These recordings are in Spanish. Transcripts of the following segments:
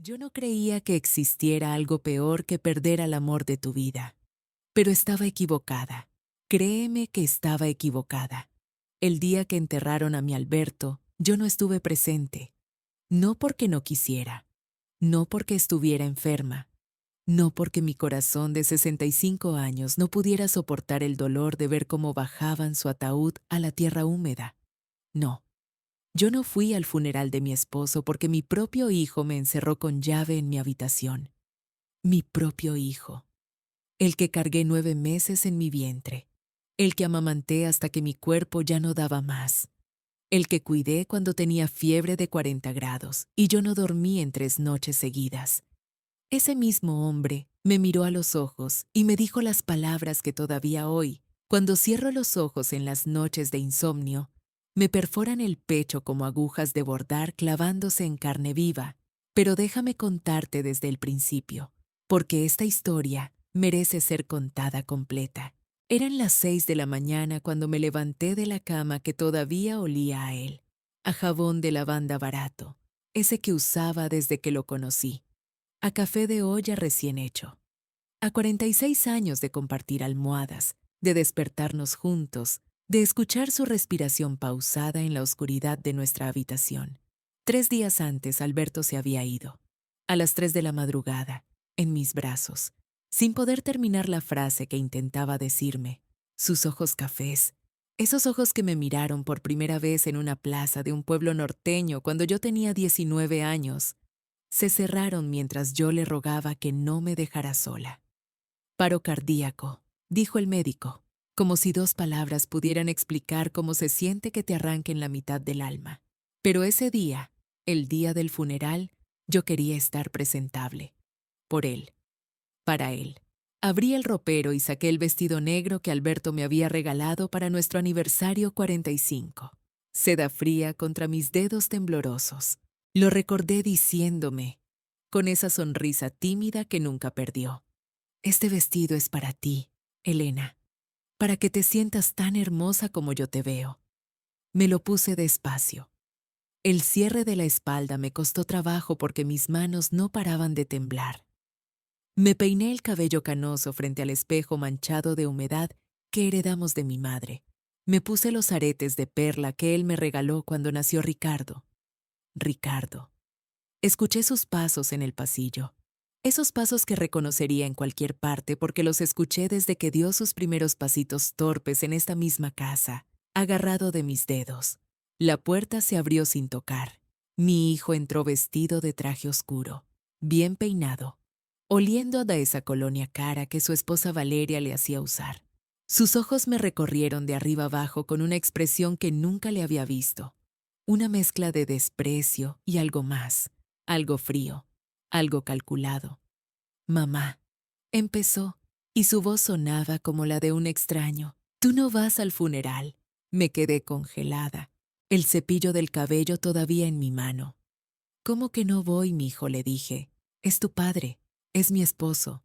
Yo no creía que existiera algo peor que perder al amor de tu vida. Pero estaba equivocada. Créeme que estaba equivocada. El día que enterraron a mi Alberto, yo no estuve presente. No porque no quisiera. No porque estuviera enferma. No porque mi corazón de 65 años no pudiera soportar el dolor de ver cómo bajaban su ataúd a la tierra húmeda. No. Yo no fui al funeral de mi esposo porque mi propio hijo me encerró con llave en mi habitación. Mi propio hijo. El que cargué 9 meses en mi vientre. El que amamanté hasta que mi cuerpo ya no daba más. El que cuidé cuando tenía fiebre de 40 grados y yo no dormí en 3 noches seguidas. Ese mismo hombre me miró a los ojos y me dijo las palabras que todavía hoy, cuando cierro los ojos en las noches de insomnio, me perforan el pecho como agujas de bordar clavándose en carne viva. Pero déjame contarte desde el principio, porque esta historia merece ser contada completa. Eran las 6 de la mañana cuando me levanté de la cama que todavía olía a él, a jabón de lavanda barato, ese que usaba desde que lo conocí, a café de olla recién hecho, a 46 años de compartir almohadas, de despertarnos juntos, de escuchar su respiración pausada en la oscuridad de nuestra habitación. 3 días antes Alberto se había ido, a las 3 de la madrugada, en mis brazos, sin poder terminar la frase que intentaba decirme. Sus ojos cafés, esos ojos que me miraron por primera vez en una plaza de un pueblo norteño cuando yo tenía 19 años, se cerraron mientras yo le rogaba que no me dejara sola. Paro cardíaco, dijo el médico, como si 2 palabras pudieran explicar cómo se siente que te arranquen la mitad del alma. Pero ese día, el día del funeral, yo quería estar presentable. Por él. Para él. Abrí el ropero y saqué el vestido negro que Alberto me había regalado para nuestro aniversario 45. Seda fría contra mis dedos temblorosos. Lo recordé diciéndome, con esa sonrisa tímida que nunca perdió: este vestido es para ti, Elena, para que te sientas tan hermosa como yo te veo. Me lo puse despacio. El cierre de la espalda me costó trabajo porque mis manos no paraban de temblar. Me peiné el cabello canoso frente al espejo manchado de humedad que heredamos de mi madre. Me puse los aretes de perla que él me regaló cuando nació Ricardo. Ricardo. Escuché sus pasos en el pasillo. Esos pasos que reconocería en cualquier parte porque los escuché desde que dio sus primeros pasitos torpes en esta misma casa, agarrado de mis dedos. La puerta se abrió sin tocar. Mi hijo entró vestido de traje oscuro, bien peinado, oliendo a esa colonia cara que su esposa Valeria le hacía usar. Sus ojos me recorrieron de arriba abajo con una expresión que nunca le había visto. Una mezcla de desprecio y algo más, algo frío, algo calculado. Mamá, empezó, y su voz sonaba como la de un extraño. Tú no vas al funeral. Me quedé congelada, el cepillo del cabello todavía en mi mano. ¿Cómo que no voy, mijo?, le dije. Es tu padre, es mi esposo.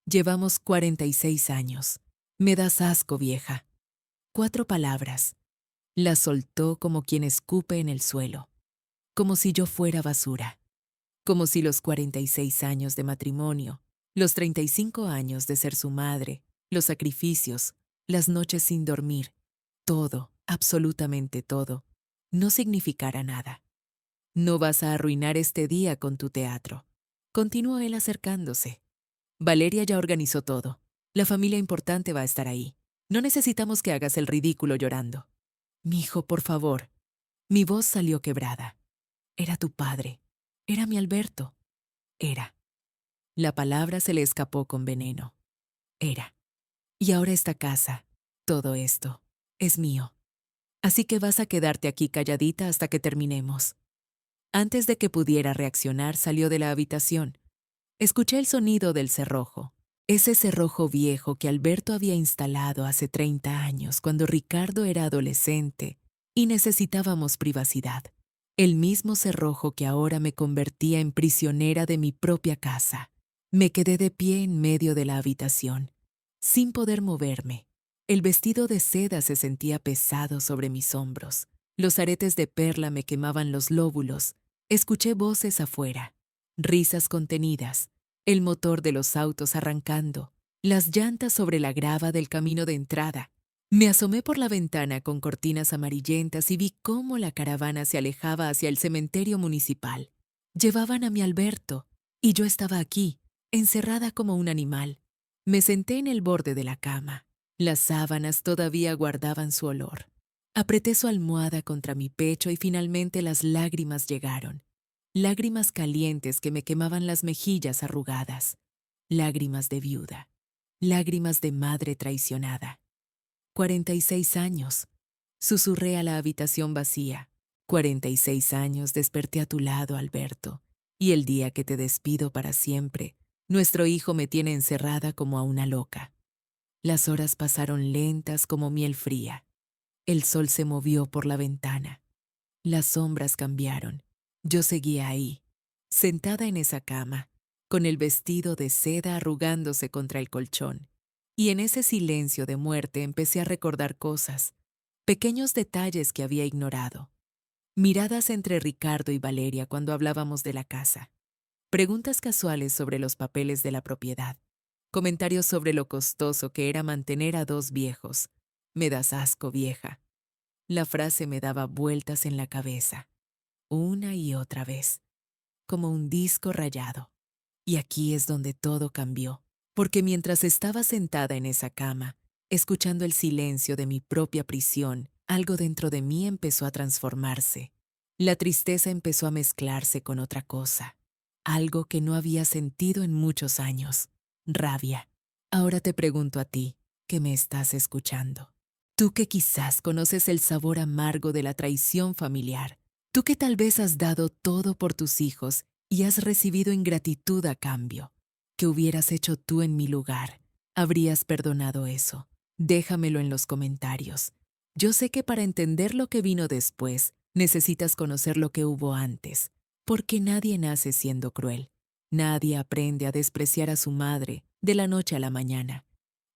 Llevamos 46 años. Me das asco, vieja. 4 palabras. Las soltó como quien escupe en el suelo, como si yo fuera basura, como si los 46 años de matrimonio, los 35 años de ser su madre, los sacrificios, las noches sin dormir, todo, absolutamente todo, no significara nada. No vas a arruinar este día con tu teatro, continuó él acercándose. Valeria ya organizó todo. La familia importante va a estar ahí. No necesitamos que hagas el ridículo llorando. Mijo, por favor. Mi voz salió quebrada. Era tu padre. Era mi Alberto. Era. La palabra se le escapó con veneno. Era. Y ahora esta casa, todo esto, es mío. Así que vas a quedarte aquí calladita hasta que terminemos. Antes de que pudiera reaccionar, salió de la habitación. Escuché el sonido del cerrojo. Ese cerrojo viejo que Alberto había instalado hace 30 años cuando Ricardo era adolescente y necesitábamos privacidad. El mismo cerrojo que ahora me convertía en prisionera de mi propia casa. Me quedé de pie en medio de la habitación, sin poder moverme. El vestido de seda se sentía pesado sobre mis hombros. Los aretes de perla me quemaban los lóbulos. Escuché voces afuera. risas contenidas, el motor de los autos arrancando, las llantas sobre la grava del camino de entrada. Me asomé por la ventana con cortinas amarillentas y vi cómo la caravana se alejaba hacia el cementerio municipal. Llevaban a mi Alberto, y yo estaba aquí, encerrada como un animal. Me senté en el borde de la cama. Las sábanas todavía guardaban su olor. Apreté su almohada contra mi pecho y finalmente las lágrimas llegaron. Lágrimas calientes que me quemaban las mejillas arrugadas. Lágrimas de viuda. Lágrimas de madre traicionada. 46 años. Susurré a la habitación vacía. 46 años desperté a tu lado, Alberto. Y el día que te despido para siempre, nuestro hijo me tiene encerrada como a una loca. Las horas pasaron lentas como miel fría. El sol se movió por la ventana. Las sombras cambiaron. Yo seguía ahí, sentada en esa cama, con el vestido de seda arrugándose contra el colchón. Y en ese silencio de muerte empecé a recordar cosas, pequeños detalles que había ignorado. Miradas entre Ricardo y Valeria cuando hablábamos de la casa. Preguntas casuales sobre los papeles de la propiedad. Comentarios sobre lo costoso que era mantener a dos viejos. Me das asco, vieja. La frase me daba vueltas en la cabeza, una y otra vez, como un disco rayado. Y aquí es donde todo cambió, porque mientras estaba sentada en esa cama, escuchando el silencio de mi propia prisión, algo dentro de mí empezó a transformarse. La tristeza empezó a mezclarse con otra cosa, algo que no había sentido en muchos años, rabia. Ahora te pregunto a ti, que me estás escuchando. Tú que quizás conoces el sabor amargo de la traición familiar, tú que tal vez has dado todo por tus hijos y has recibido ingratitud a cambio. ¿Qué hubieras hecho tú en mi lugar? ¿Habrías perdonado eso? Déjamelo en los comentarios. Yo sé que para entender lo que vino después, necesitas conocer lo que hubo antes, porque nadie nace siendo cruel. Nadie aprende a despreciar a su madre de la noche a la mañana.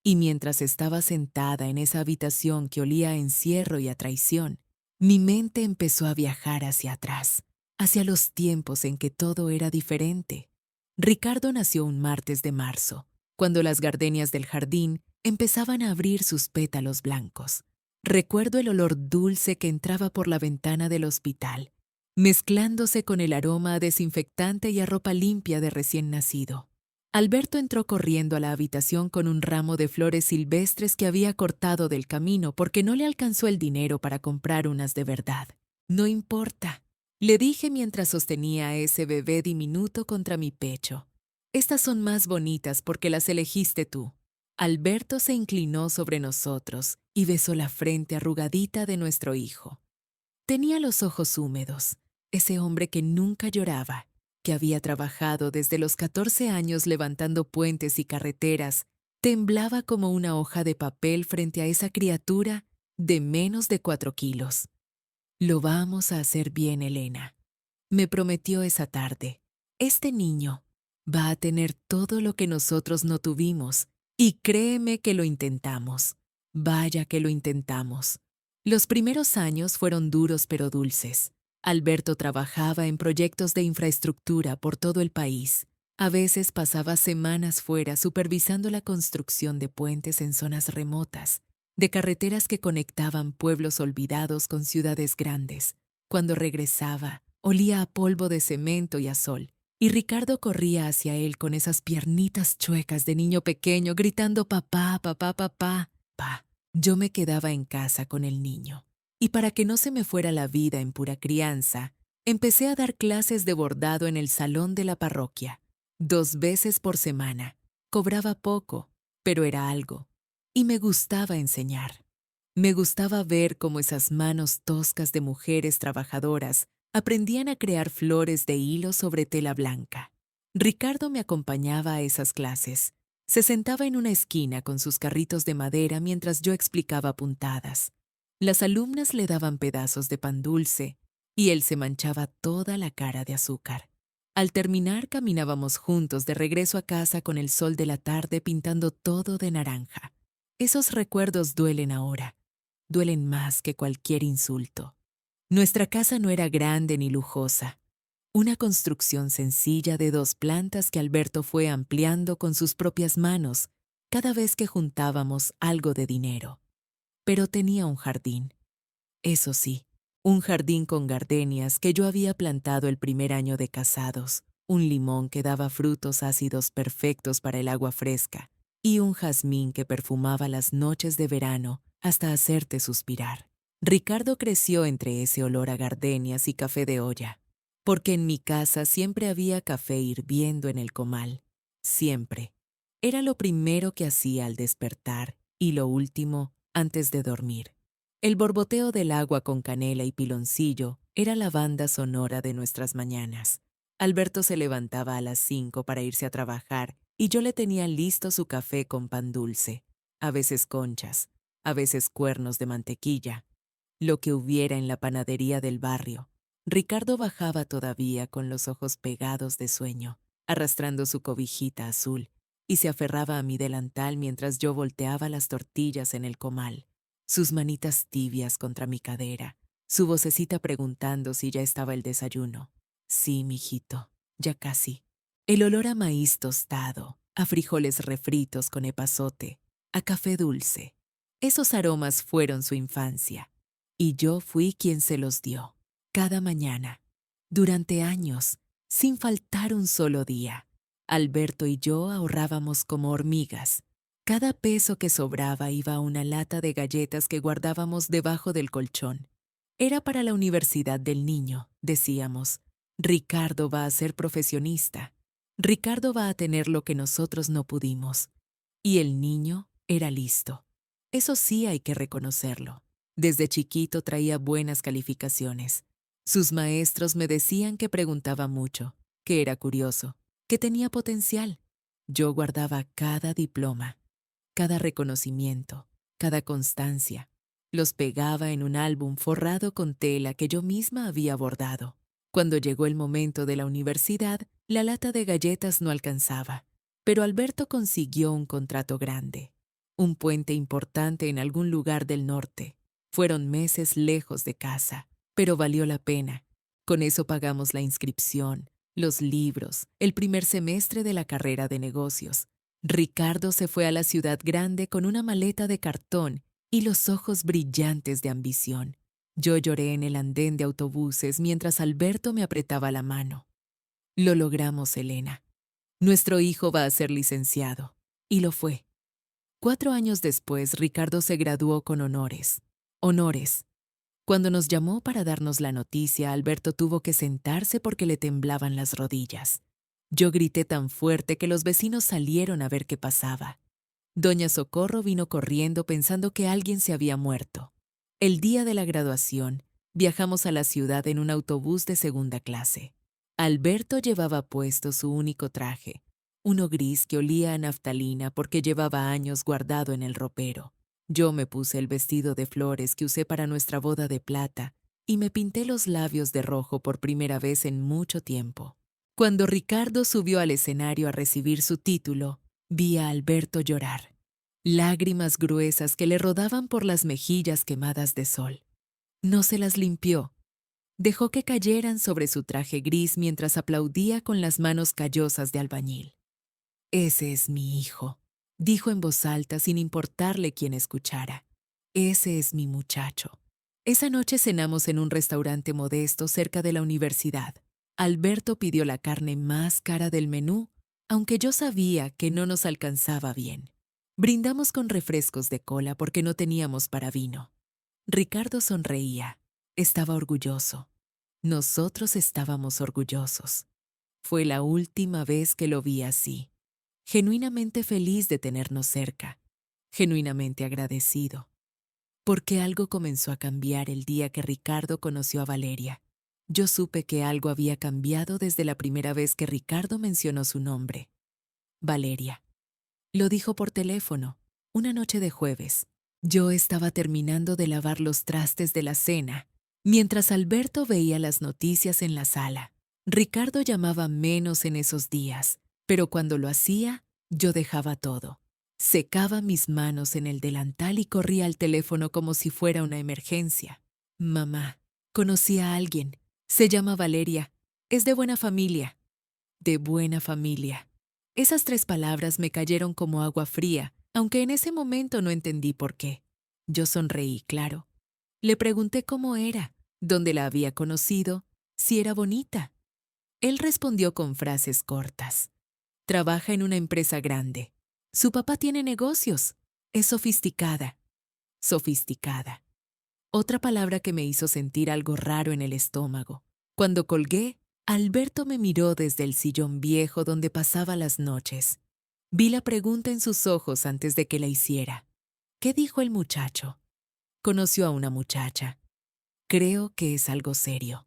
Y mientras estaba sentada en esa habitación que olía a encierro y a traición, mi mente empezó a viajar hacia atrás, hacia los tiempos en que todo era diferente. Ricardo nació un martes de marzo, cuando las gardenias del jardín empezaban a abrir sus pétalos blancos. Recuerdo el olor dulce que entraba por la ventana del hospital, mezclándose con el aroma a desinfectante y a ropa limpia de recién nacido. Alberto entró corriendo a la habitación con un ramo de flores silvestres que había cortado del camino porque no le alcanzó el dinero para comprar unas de verdad. No importa, le dije mientras sostenía a ese bebé diminuto contra mi pecho. Estas son más bonitas porque las elegiste tú. Alberto se inclinó sobre nosotros y besó la frente arrugadita de nuestro hijo. Tenía los ojos húmedos, ese hombre que nunca lloraba, que había trabajado desde los 14 años levantando puentes y carreteras, temblaba como una hoja de papel frente a esa criatura de menos de 4 kilos. Lo vamos a hacer bien, Elena, me prometió esa tarde. Este niño va a tener todo lo que nosotros no tuvimos, y créeme que lo intentamos. Vaya que lo intentamos. Los primeros años fueron duros pero dulces. Alberto trabajaba en proyectos de infraestructura por todo el país. A veces pasaba semanas fuera supervisando la construcción de puentes en zonas remotas, de carreteras que conectaban pueblos olvidados con ciudades grandes. Cuando regresaba, olía a polvo de cemento y a sol, y Ricardo corría hacia él con esas piernitas chuecas de niño pequeño gritando papá, papá, papá, pa. Yo me quedaba en casa con el niño. Y para que no se me fuera la vida en pura crianza, empecé a dar clases de bordado en el salón de la parroquia, 2 veces por semana. Cobraba poco, pero era algo. Y me gustaba enseñar. Me gustaba ver cómo esas manos toscas de mujeres trabajadoras aprendían a crear flores de hilo sobre tela blanca. Ricardo me acompañaba a esas clases. Se sentaba en una esquina con sus carritos de madera mientras yo explicaba puntadas. Las alumnas le daban pedazos de pan dulce y él se manchaba toda la cara de azúcar. Al terminar, caminábamos juntos de regreso a casa con el sol de la tarde pintando todo de naranja. Esos recuerdos duelen ahora. Duelen más que cualquier insulto. Nuestra casa no era grande ni lujosa. Una construcción sencilla de 2 plantas que Alberto fue ampliando con sus propias manos cada vez que juntábamos algo de dinero. Pero tenía un jardín. Eso sí, un jardín con gardenias que yo había plantado el primer año de casados, un limón que daba frutos ácidos perfectos para el agua fresca y un jazmín que perfumaba las noches de verano hasta hacerte suspirar. Ricardo creció entre ese olor a gardenias y café de olla, porque en mi casa siempre había café hirviendo en el comal. Siempre. Era lo primero que hacía al despertar y lo último antes de dormir. El borboteo del agua con canela y piloncillo era la banda sonora de nuestras mañanas. Alberto se levantaba a las 5 para irse a trabajar y yo le tenía listo su café con pan dulce, a veces conchas, a veces cuernos de mantequilla, lo que hubiera en la panadería del barrio. Ricardo bajaba todavía con los ojos pegados de sueño, arrastrando su cobijita azul, y se aferraba a mi delantal mientras yo volteaba las tortillas en el comal, sus manitas tibias contra mi cadera, su vocecita preguntando si ya estaba el desayuno. Sí, mijito, ya casi. El olor a maíz tostado, a frijoles refritos con epazote, a café dulce. Esos aromas fueron su infancia, y yo fui quien se los dio, cada mañana, durante años, sin faltar un solo día. Alberto y yo ahorrábamos como hormigas. Cada peso que sobraba iba a una lata de galletas que guardábamos debajo del colchón. Era para la universidad del niño, decíamos. Ricardo va a ser profesionista. Ricardo va a tener lo que nosotros no pudimos. Y el niño era listo. Eso sí hay que reconocerlo. Desde chiquito traía buenas calificaciones. Sus maestros me decían que preguntaba mucho, que era curioso, que tenía potencial. Yo guardaba cada diploma, cada reconocimiento, cada constancia. Los pegaba en un álbum forrado con tela que yo misma había bordado. Cuando llegó el momento de la universidad, la lata de galletas no alcanzaba, pero Alberto consiguió un contrato grande, un puente importante en algún lugar del norte. Fueron meses lejos de casa, pero valió la pena. Con eso pagamos la inscripción, los libros, el primer semestre de la carrera de negocios. Ricardo se fue a la ciudad grande con una maleta de cartón y los ojos brillantes de ambición. Yo lloré en el andén de autobuses mientras Alberto me apretaba la mano. Lo logramos, Elena. Nuestro hijo va a ser licenciado. Y lo fue. 4 años después, Ricardo se graduó con honores. Honores. Cuando nos llamó para darnos la noticia, Alberto tuvo que sentarse porque le temblaban las rodillas. Yo grité tan fuerte que los vecinos salieron a ver qué pasaba. Doña Socorro vino corriendo pensando que alguien se había muerto. El día de la graduación, viajamos a la ciudad en un autobús de segunda clase. Alberto llevaba puesto su único traje, uno gris que olía a naftalina porque llevaba años guardado en el ropero. Yo me puse el vestido de flores que usé para nuestra boda de plata y me pinté los labios de rojo por primera vez en mucho tiempo. Cuando Ricardo subió al escenario a recibir su título, vi a Alberto llorar. Lágrimas gruesas que le rodaban por las mejillas quemadas de sol. No se las limpió. Dejó que cayeran sobre su traje gris mientras aplaudía con las manos callosas de albañil. «Ese es mi hijo», dijo en voz alta sin importarle quién escuchara. «Ese es mi muchacho». Esa noche cenamos en un restaurante modesto cerca de la universidad. Alberto pidió la carne más cara del menú, aunque yo sabía que no nos alcanzaba bien. Brindamos con refrescos de cola porque no teníamos para vino. Ricardo sonreía. Estaba orgulloso. Nosotros estábamos orgullosos. Fue la última vez que lo vi así. Genuinamente feliz de tenernos cerca. Genuinamente agradecido. Porque algo comenzó a cambiar el día que Ricardo conoció a Valeria. Yo supe que algo había cambiado desde la primera vez que Ricardo mencionó su nombre. Valeria. Lo dijo por teléfono, una noche de jueves. Yo estaba terminando de lavar los trastes de la cena, mientras Alberto veía las noticias en la sala. Ricardo llamaba menos en esos días, pero cuando lo hacía, yo dejaba todo. Secaba mis manos en el delantal y corría al teléfono como si fuera una emergencia. «Mamá, conocí a alguien. Se llama Valeria. Es de buena familia. De buena familia. Esas 3 palabras me cayeron como agua fría, aunque en ese momento no entendí por qué. Yo sonreí, claro. Le pregunté cómo era, dónde la había conocido, si era bonita. Él respondió con frases cortas. Trabaja en una empresa grande. Su papá tiene negocios. Es sofisticada. Sofisticada. Otra palabra que me hizo sentir algo raro en el estómago. Cuando colgué, Alberto me miró desde el sillón viejo donde pasaba las noches. Vi la pregunta en sus ojos antes de que la hiciera. ¿Qué dijo el muchacho? Conoció a una muchacha. Creo que es algo serio.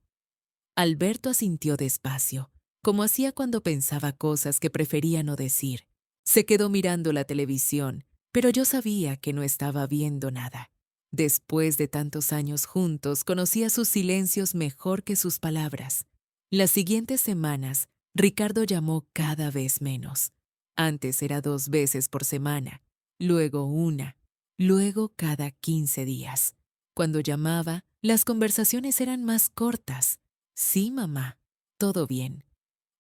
Alberto asintió despacio, como hacía cuando pensaba cosas que prefería no decir. Se quedó mirando la televisión, pero yo sabía que no estaba viendo nada. Después de tantos años juntos, conocía sus silencios mejor que sus palabras. Las siguientes semanas, Ricardo llamó cada vez menos. Antes era 2 veces por semana, luego una, luego cada 15 días. Cuando llamaba, las conversaciones eran más cortas. Sí, mamá, todo bien.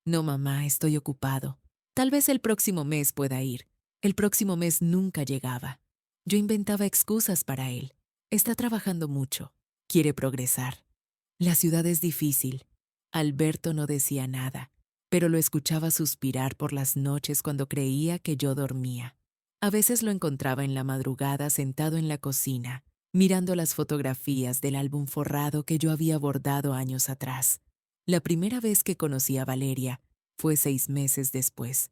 No, mamá, estoy ocupado. Tal vez el próximo mes pueda ir. El próximo mes nunca llegaba. Yo inventaba excusas para él. Está trabajando mucho. Quiere progresar. La ciudad es difícil. Alberto no decía nada, pero lo escuchaba suspirar por las noches cuando creía que yo dormía. A veces lo encontraba en la madrugada sentado en la cocina, mirando las fotografías del álbum forrado que yo había bordado años atrás. La primera vez que conocí a Valeria fue 6 meses después.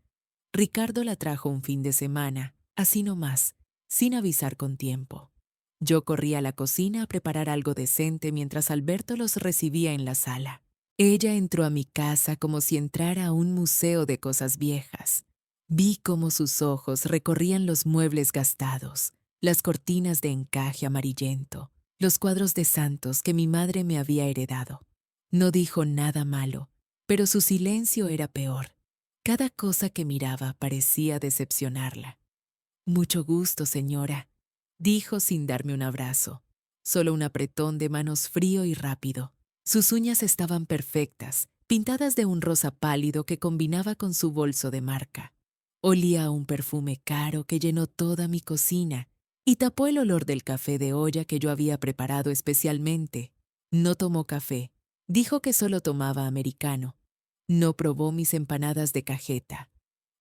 Ricardo la trajo un fin de semana, así nomás, sin avisar con tiempo. Yo corrí a la cocina a preparar algo decente mientras Alberto los recibía en la sala. Ella entró a mi casa como si entrara a un museo de cosas viejas. Vi cómo sus ojos recorrían los muebles gastados, las cortinas de encaje amarillento, los cuadros de santos que mi madre me había heredado. No dijo nada malo, pero su silencio era peor. Cada cosa que miraba parecía decepcionarla. Mucho gusto, señora, dijo sin darme un abrazo. Solo un apretón de manos frío y rápido. Sus uñas estaban perfectas, pintadas de un rosa pálido que combinaba con su bolso de marca. Olía a un perfume caro que llenó toda mi cocina y tapó el olor del café de olla que yo había preparado especialmente. No tomó café. Dijo que solo tomaba americano. No probó mis empanadas de cajeta.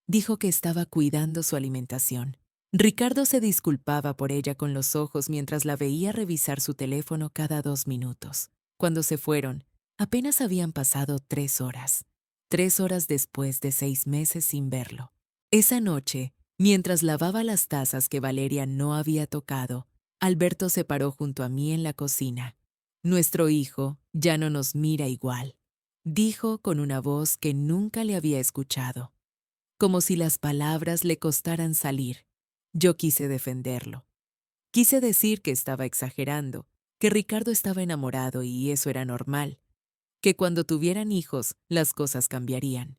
Dijo que estaba cuidando su alimentación. Ricardo se disculpaba por ella con los ojos mientras la veía revisar su teléfono cada 2 minutos. Cuando se fueron, apenas habían pasado 3 horas. 3 horas después de 6 meses sin verlo. Esa noche, mientras lavaba las tazas que Valeria no había tocado, Alberto se paró junto a mí en la cocina. Nuestro hijo ya no nos mira igual, dijo con una voz que nunca le había escuchado, como si las palabras le costaran salir. Yo quise defenderlo. Quise decir que estaba exagerando, que Ricardo estaba enamorado y eso era normal, que cuando tuvieran hijos las cosas cambiarían.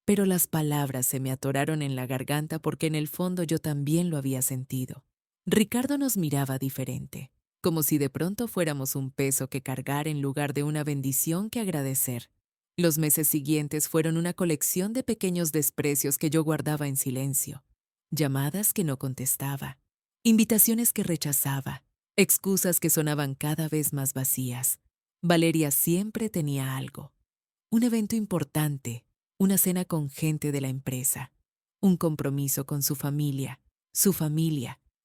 Pero las palabras se me atoraron en la garganta porque en el fondo yo también lo había sentido. Ricardo nos miraba diferente, como si de pronto fuéramos un peso que cargar en lugar de una bendición que agradecer. Los meses siguientes fueron una colección de pequeños desprecios que yo guardaba en silencio, llamadas que no contestaba, invitaciones que rechazaba, excusas que sonaban cada vez más vacías. Valeria siempre tenía algo, un evento importante, una cena con gente de la empresa, un compromiso con su familia,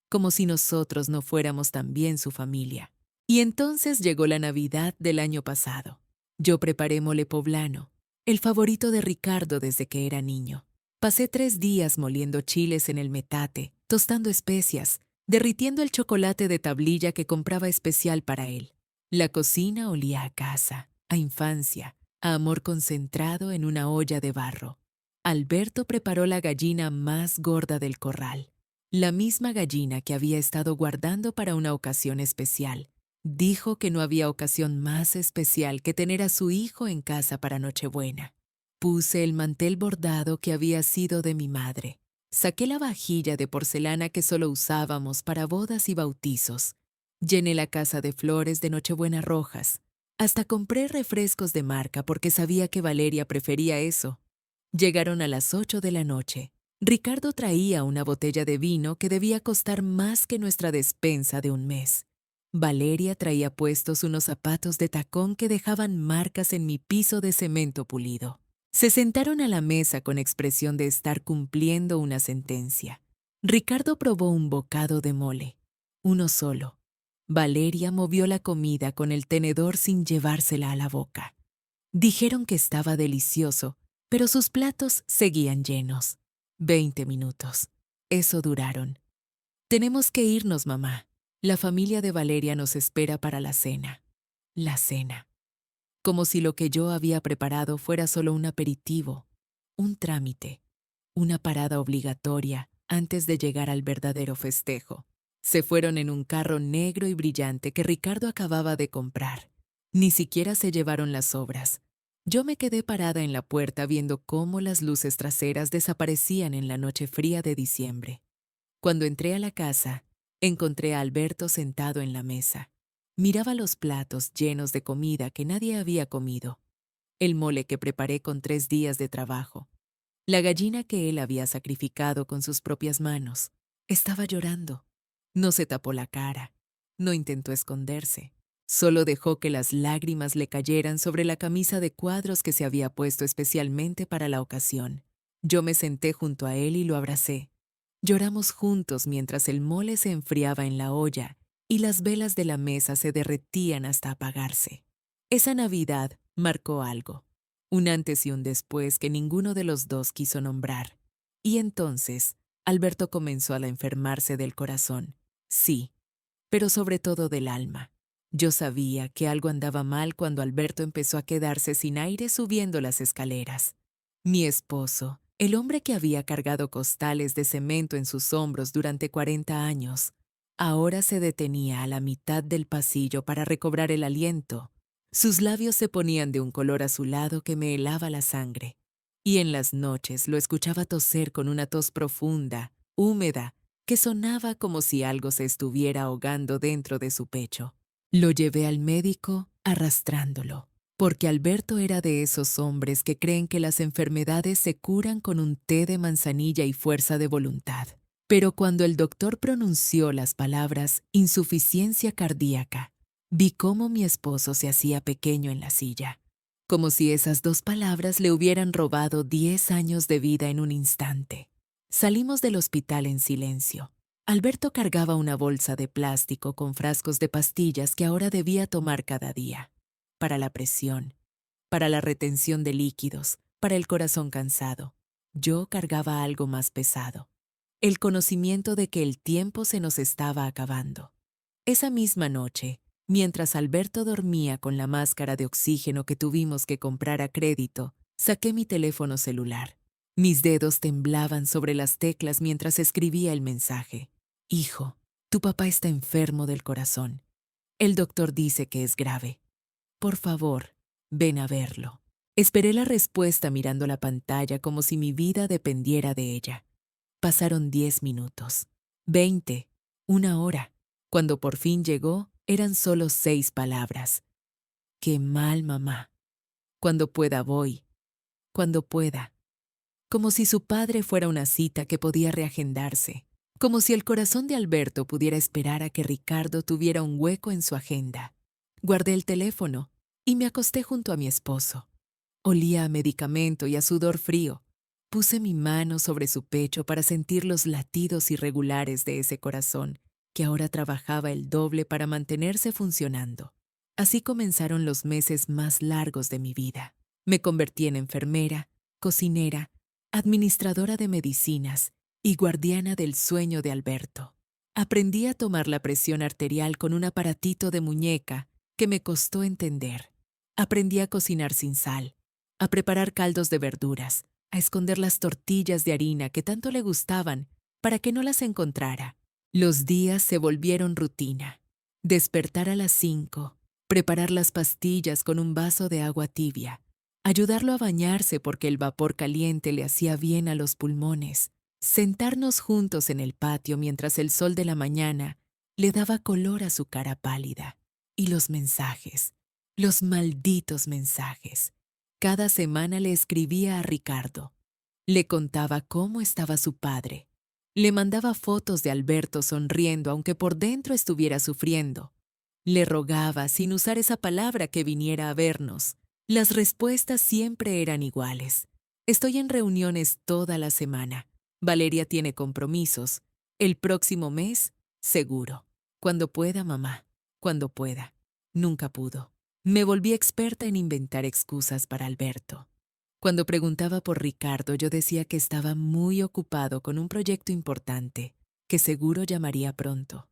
como si nosotros no fuéramos también su familia. Y entonces llegó la Navidad del año pasado. Yo preparé mole poblano, el favorito de Ricardo desde que era niño. Pasé 3 días moliendo chiles en el metate, tostando especias, derritiendo el chocolate de tablilla que compraba especial para él. La cocina olía a casa, a infancia, a amor concentrado en una olla de barro. Alberto preparó la gallina más gorda del corral, la misma gallina que había estado guardando para una ocasión especial. Dijo que no había ocasión más especial que tener a su hijo en casa para Nochebuena. Puse el mantel bordado que había sido de mi madre. Saqué la vajilla de porcelana que solo usábamos para bodas y bautizos. Llené la casa de flores de Nochebuena rojas. Hasta compré refrescos de marca porque sabía que Valeria prefería eso. Llegaron a las 8 de la noche. Ricardo traía una botella de vino que debía costar más que nuestra despensa de un mes. Valeria traía puestos unos zapatos de tacón que dejaban marcas en mi piso de cemento pulido. Se sentaron a la mesa con expresión de estar cumpliendo una sentencia. Ricardo probó un bocado de mole, uno solo. Valeria movió la comida con el tenedor sin llevársela a la boca. Dijeron que estaba delicioso, pero sus platos seguían llenos. 20 minutos. Eso duraron. Tenemos que irnos, mamá. La familia de Valeria nos espera para la cena. La cena. Como si lo que yo había preparado fuera solo un aperitivo, un trámite, una parada obligatoria antes de llegar al verdadero festejo. Se fueron en un carro negro y brillante que Ricardo acababa de comprar. Ni siquiera se llevaron las sobras. Yo me quedé parada en la puerta viendo cómo las luces traseras desaparecían en la noche fría de diciembre. Cuando entré a la casa, encontré a Alberto sentado en la mesa. Miraba los platos llenos de comida que nadie había comido, el mole que preparé con 3 días de trabajo, la gallina que él había sacrificado con sus propias manos. Estaba llorando. No se tapó la cara, no intentó esconderse. Solo dejó que las lágrimas le cayeran sobre la camisa de cuadros que se había puesto especialmente para la ocasión. Yo me senté junto a él y lo abracé. Lloramos juntos mientras el mole se enfriaba en la olla y las velas de la mesa se derretían hasta apagarse. Esa Navidad marcó algo, un antes y un después que ninguno de los dos quiso nombrar. Y entonces, Alberto comenzó a enfermarse del corazón. Sí, pero sobre todo del alma. Yo sabía que algo andaba mal cuando Alberto empezó a quedarse sin aire subiendo las escaleras. Mi esposo, el hombre que había cargado costales de cemento en sus hombros durante 40 años, ahora se detenía a la mitad del pasillo para recobrar el aliento. Sus labios se ponían de un color azulado que me helaba la sangre, y en las noches lo escuchaba toser con una tos profunda, húmeda, que sonaba como si algo se estuviera ahogando dentro de su pecho. Lo llevé al médico arrastrándolo, porque Alberto era de esos hombres que creen que las enfermedades se curan con un té de manzanilla y fuerza de voluntad. Pero cuando el doctor pronunció las palabras insuficiencia cardíaca, vi cómo mi esposo se hacía pequeño en la silla, como si esas 2 palabras le hubieran robado 10 años de vida en un instante. Salimos del hospital en silencio. Alberto cargaba una bolsa de plástico con frascos de pastillas que ahora debía tomar cada día. Para la presión, para la retención de líquidos, para el corazón cansado. Yo cargaba algo más pesado. El conocimiento de que el tiempo se nos estaba acabando. Esa misma noche, mientras Alberto dormía con la máscara de oxígeno que tuvimos que comprar a crédito, saqué mi teléfono celular. Mis dedos temblaban sobre las teclas mientras escribía el mensaje. Hijo, tu papá está enfermo del corazón. El doctor dice que es grave. Por favor, ven a verlo. Esperé la respuesta mirando la pantalla como si mi vida dependiera de ella. Pasaron 10 minutos, 20, 1 hora. Cuando por fin llegó, eran solo 6 palabras. Qué mal, mamá. Cuando pueda voy. Cuando pueda. Como si su padre fuera una cita que podía reagendarse. Como si el corazón de Alberto pudiera esperar a que Ricardo tuviera un hueco en su agenda. Guardé el teléfono y me acosté junto a mi esposo. Olía a medicamento y a sudor frío. Puse mi mano sobre su pecho para sentir los latidos irregulares de ese corazón, que ahora trabajaba el doble para mantenerse funcionando. Así comenzaron los meses más largos de mi vida. Me convertí en enfermera, cocinera, administradora de medicinas y guardiana del sueño de Alberto. Aprendí a tomar la presión arterial con un aparatito de muñeca que me costó entender. Aprendí a cocinar sin sal, a preparar caldos de verduras, a esconder las tortillas de harina que tanto le gustaban para que no las encontrara. Los días se volvieron rutina. Despertar a las 5, preparar las pastillas con un vaso de agua tibia, ayudarlo a bañarse porque el vapor caliente le hacía bien a los pulmones, sentarnos juntos en el patio mientras el sol de la mañana le daba color a su cara pálida. Y los mensajes. Los malditos mensajes. Cada semana le escribía a Ricardo. Le contaba cómo estaba su padre. Le mandaba fotos de Alberto sonriendo aunque por dentro estuviera sufriendo. Le rogaba, sin usar esa palabra, que viniera a vernos. Las respuestas siempre eran iguales. Estoy en reuniones toda la semana. Valeria tiene compromisos. El próximo mes, seguro. Cuando pueda, mamá. Cuando pueda. Nunca pudo. Me volví experta en inventar excusas para Alberto. Cuando preguntaba por Ricardo, yo decía que estaba muy ocupado con un proyecto importante, que seguro llamaría pronto.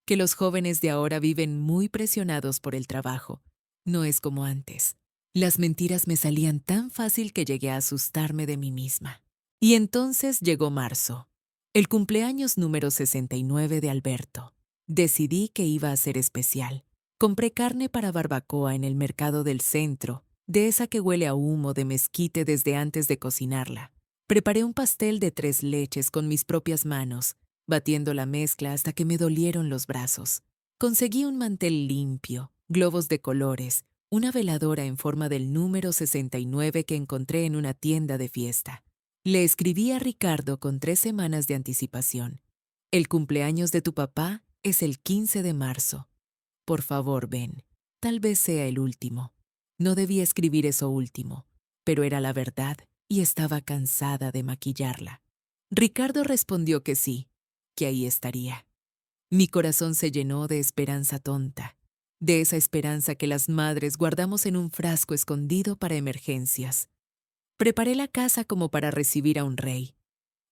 Que los jóvenes de ahora viven muy presionados por el trabajo. No es como antes. Las mentiras me salían tan fácil que llegué a asustarme de mí misma. Y entonces llegó marzo, el cumpleaños número 69 de Alberto. Decidí que iba a ser especial. Compré carne para barbacoa en el mercado del centro, de esa que huele a humo de mezquite desde antes de cocinarla. Preparé un pastel de 3 leches con mis propias manos, batiendo la mezcla hasta que me dolieron los brazos. Conseguí un mantel limpio, globos de colores, una veladora en forma del número 69 que encontré en una tienda de fiesta. Le escribí a Ricardo con 3 semanas de anticipación. El cumpleaños de tu papá es el 15 de marzo. Por favor, ven. Tal vez sea el último. No debí escribir eso último, pero era la verdad y estaba cansada de maquillarla. Ricardo respondió que sí, que ahí estaría. Mi corazón se llenó de esperanza tonta, de esa esperanza que las madres guardamos en un frasco escondido para emergencias. Preparé la casa como para recibir a un rey.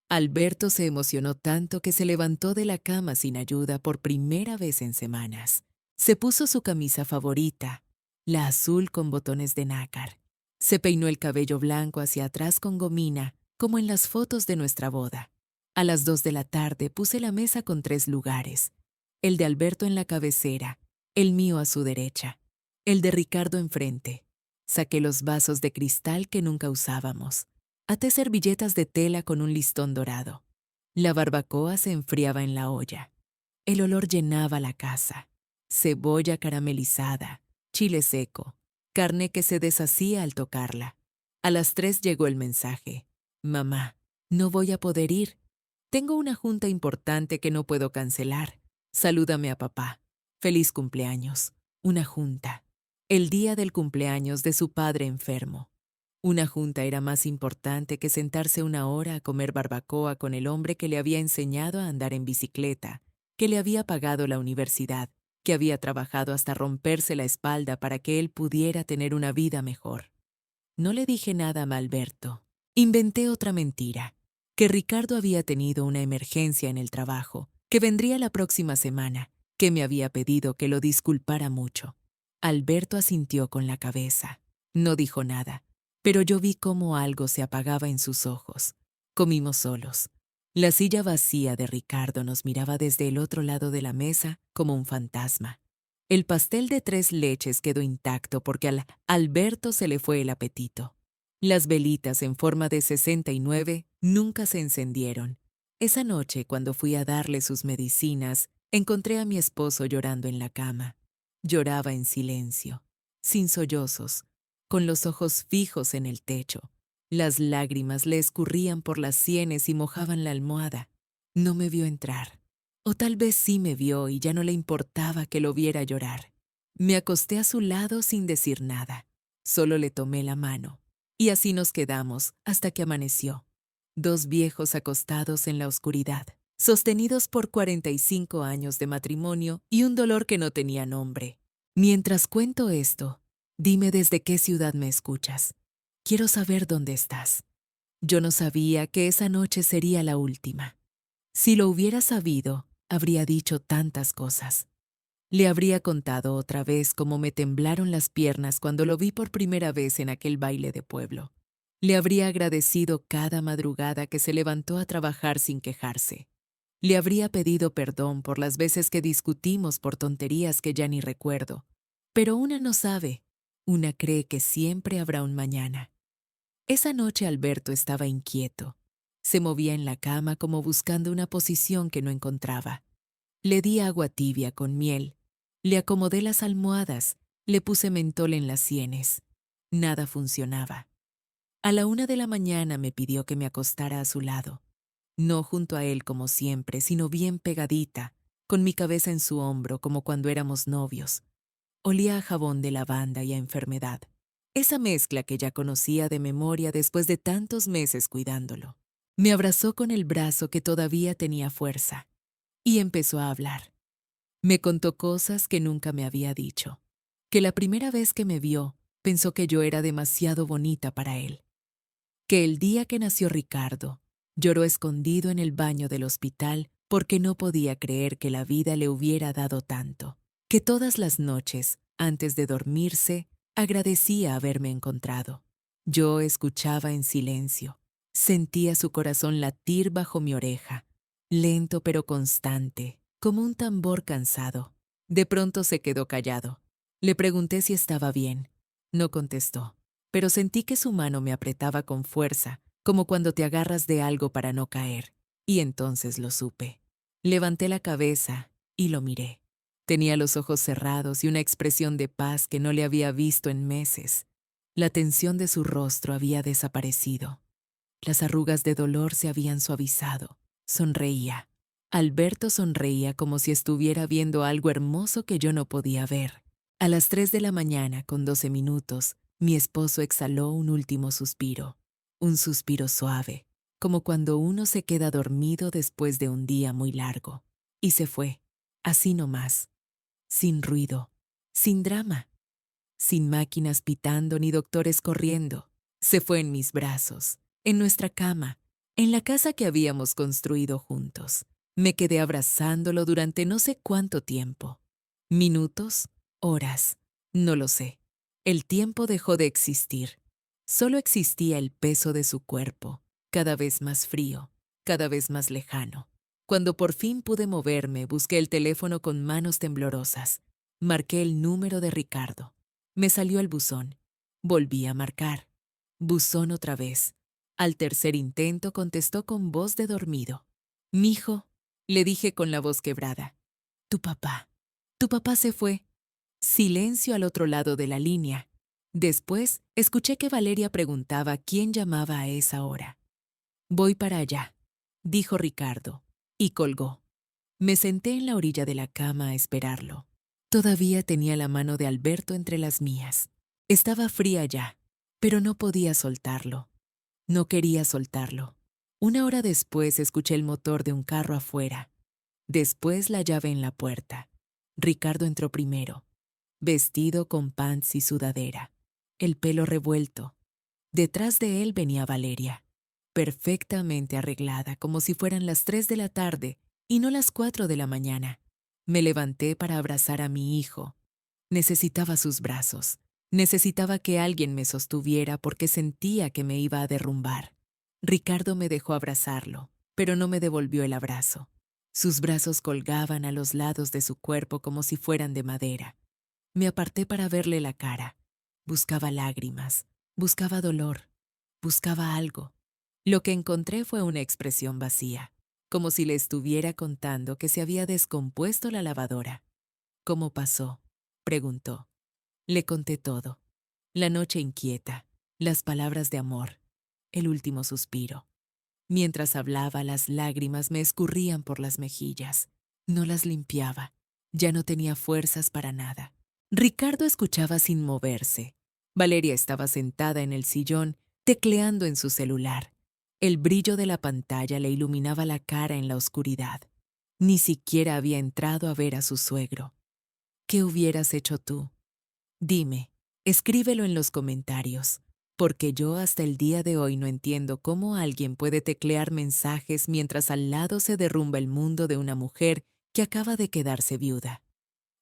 Alberto se emocionó tanto que se levantó de la cama sin ayuda por primera vez en semanas. Se puso su camisa favorita, la azul con botones de nácar. Se peinó el cabello blanco hacia atrás con gomina, como en las fotos de nuestra boda. A las 2 de la tarde puse la mesa con 3 lugares. El de Alberto en la cabecera, el mío a su derecha, el de Ricardo enfrente. Saqué los vasos de cristal que nunca usábamos. Até servilletas de tela con un listón dorado. La barbacoa se enfriaba en la olla. El olor llenaba la casa. Cebolla caramelizada, chile seco, carne que se deshacía al tocarla. A las 3 llegó el mensaje. Mamá, no voy a poder ir. Tengo una junta importante que no puedo cancelar. Salúdame a papá. Feliz cumpleaños. Una junta. El día del cumpleaños de su padre enfermo. Una junta era más importante que sentarse una hora a comer barbacoa con el hombre que le había enseñado a andar en bicicleta, que le había pagado la universidad, que había trabajado hasta romperse la espalda para que él pudiera tener una vida mejor. No le dije nada a Alberto. Inventé otra mentira, que Ricardo había tenido una emergencia en el trabajo, que vendría la próxima semana, que me había pedido que lo disculpara mucho. Alberto asintió con la cabeza. No dijo nada, pero yo vi cómo algo se apagaba en sus ojos. Comimos solos. La silla vacía de Ricardo nos miraba desde el otro lado de la mesa como un fantasma. El pastel de 3 leches quedó intacto porque al Alberto se le fue el apetito. Las velitas en forma de 69 nunca se encendieron. Esa noche, cuando fui a darle sus medicinas, encontré a mi esposo llorando en la cama. Lloraba en silencio, sin sollozos, con los ojos fijos en el techo. Las lágrimas le escurrían por las sienes y mojaban la almohada. No me vio entrar. O tal vez sí me vio y ya no le importaba que lo viera llorar. Me acosté a su lado sin decir nada. Solo le tomé la mano. Y así nos quedamos hasta que amaneció. 2 viejos acostados en la oscuridad, sostenidos por 45 años de matrimonio y un dolor que no tenía nombre. Mientras cuento esto, dime desde qué ciudad me escuchas. Quiero saber dónde estás. Yo no sabía que esa noche sería la última. Si lo hubiera sabido, habría dicho tantas cosas. Le habría contado otra vez cómo me temblaron las piernas cuando lo vi por primera vez en aquel baile de pueblo. Le habría agradecido cada madrugada que se levantó a trabajar sin quejarse. Le habría pedido perdón por las veces que discutimos por tonterías que ya ni recuerdo. Pero una no sabe. Una cree que siempre habrá un mañana. Esa noche Alberto estaba inquieto. Se movía en la cama como buscando una posición que no encontraba. Le di agua tibia con miel. Le acomodé las almohadas Le puse mentol en las sienes. Nada funcionaba. A la 1 de la mañana me pidió que me acostara a su lado. No junto a él como siempre, sino bien pegadita, con mi cabeza en su hombro como cuando éramos novios. Olía a jabón de lavanda y a enfermedad. Esa mezcla que ya conocía de memoria después de tantos meses cuidándolo. Me abrazó con el brazo que todavía tenía fuerza y empezó a hablar. Me contó cosas que nunca me había dicho. Que la primera vez que me vio, pensó que yo era demasiado bonita para él. Que el día que nació Ricardo, lloró escondido en el baño del hospital porque no podía creer que la vida le hubiera dado tanto. Que todas las noches, antes de dormirse, agradecía haberme encontrado. Yo escuchaba en silencio. Sentía su corazón latir bajo mi oreja, lento pero constante, como un tambor cansado. De pronto se quedó callado. Le pregunté si estaba bien. No contestó, pero sentí que su mano me apretaba con fuerza, como cuando te agarras de algo para no caer, y entonces lo supe. Levanté la cabeza y lo miré. Tenía los ojos cerrados y una expresión de paz que no le había visto en meses. La tensión de su rostro había desaparecido. Las arrugas de dolor se habían suavizado. Sonreía. Alberto sonreía como si estuviera viendo algo hermoso que yo no podía ver. A las 3 de la mañana, con 12 minutos, mi esposo exhaló un último suspiro. Un suspiro suave, como cuando uno se queda dormido después de un día muy largo. Y se fue, así nomás, sin ruido, sin drama, sin máquinas pitando ni doctores corriendo. Se fue en mis brazos, en nuestra cama, en la casa que habíamos construido juntos. Me quedé abrazándolo durante no sé cuánto tiempo. Minutos, horas, no lo sé. El tiempo dejó de existir. Solo existía el peso de su cuerpo, cada vez más frío, cada vez más lejano. Cuando por fin pude moverme, busqué el teléfono con manos temblorosas. Marqué el número de Ricardo. Me salió el buzón. Volví a marcar. Buzón otra vez. Al tercer intento contestó con voz de dormido. «Mijo», le dije con la voz quebrada. «Tu papá. Tu papá se fue». Silencio al otro lado de la línea. Después escuché que Valeria preguntaba quién llamaba a esa hora. «Voy para allá», dijo Ricardo, y colgó. Me senté en la orilla de la cama a esperarlo. Todavía tenía la mano de Alberto entre las mías. Estaba fría ya, pero no podía soltarlo. No quería soltarlo. 1 hora después escuché el motor de un carro afuera. Después la llave en la puerta. Ricardo entró primero, vestido con pants y sudadera, el pelo revuelto. Detrás de él venía Valeria, perfectamente arreglada, como si fueran las 3 de la tarde y no las 4 de la mañana. Me levanté para abrazar a mi hijo. Necesitaba sus brazos. Necesitaba que alguien me sostuviera porque sentía que me iba a derrumbar. Ricardo me dejó abrazarlo, pero no me devolvió el abrazo. Sus brazos colgaban a los lados de su cuerpo como si fueran de madera. Me aparté para verle la cara. Buscaba lágrimas, buscaba dolor, buscaba algo. Lo que encontré fue una expresión vacía, como si le estuviera contando que se había descompuesto la lavadora. «¿Cómo pasó?», preguntó. Le conté todo. La noche inquieta, las palabras de amor, el último suspiro. Mientras hablaba, las lágrimas me escurrían por las mejillas. No las limpiaba. Ya no tenía fuerzas para nada. Ricardo escuchaba sin moverse. Valeria estaba sentada en el sillón, tecleando en su celular. El brillo de la pantalla le iluminaba la cara en la oscuridad. Ni siquiera había entrado a ver a su suegro. «¿Qué hubieras hecho tú? Dime, escríbelo en los comentarios, porque yo hasta el día de hoy no entiendo cómo alguien puede teclear mensajes mientras al lado se derrumba el mundo de una mujer que acaba de quedarse viuda».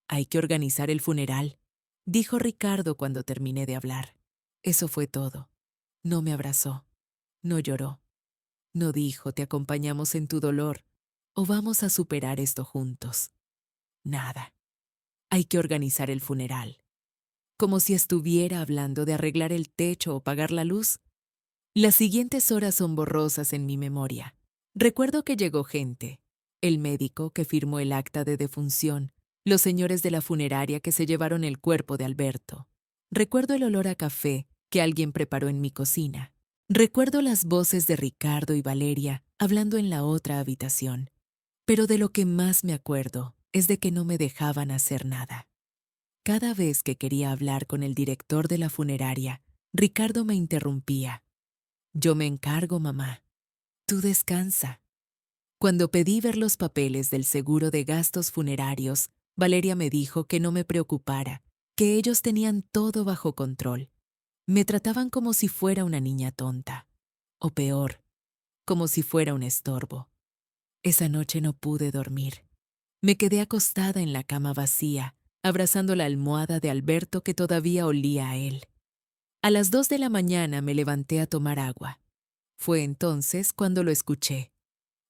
«Hay que organizar el funeral», dijo Ricardo cuando terminé de hablar. Eso fue todo. No me abrazó, no lloró, no dijo «te acompañamos en tu dolor» o «vamos a superar esto juntos». Nada. «Hay que organizar el funeral». Como si estuviera hablando de arreglar el techo o pagar la luz. Las siguientes horas son borrosas en mi memoria. Recuerdo que llegó gente. El médico que firmó el acta de defunción, los señores de la funeraria que se llevaron el cuerpo de Alberto. Recuerdo el olor a café que alguien preparó en mi cocina. Recuerdo las voces de Ricardo y Valeria hablando en la otra habitación. Pero de lo que más me acuerdo es de que no me dejaban hacer nada. Cada vez que quería hablar con el director de la funeraria, Ricardo me interrumpía. Yo me encargo, mamá. Tú descansa. Cuando pedí ver los papeles del seguro de gastos funerarios, Valeria me dijo que no me preocupara, que ellos tenían todo bajo control. Me trataban como si fuera una niña tonta. O peor, como si fuera un estorbo. Esa noche no pude dormir. Me quedé acostada en la cama vacía, abrazando la almohada de Alberto que todavía olía a él. A las 2 de la mañana me levanté a tomar agua. Fue entonces cuando lo escuché.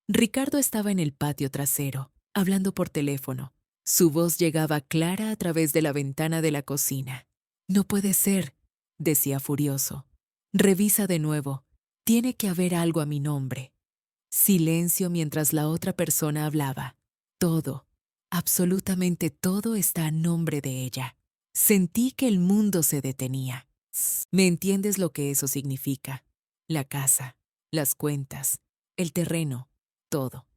Ricardo estaba en el patio trasero, hablando por teléfono. Su voz llegaba clara a través de la ventana de la cocina. «No puede ser», decía furioso. «Revisa de nuevo. Tiene que haber algo a mi nombre». Silencio mientras la otra persona hablaba. Todo, absolutamente todo está a nombre de ella. Sentí que el mundo se detenía. ¿Me entiendes lo que eso significa? La casa, las cuentas, el terreno, todo.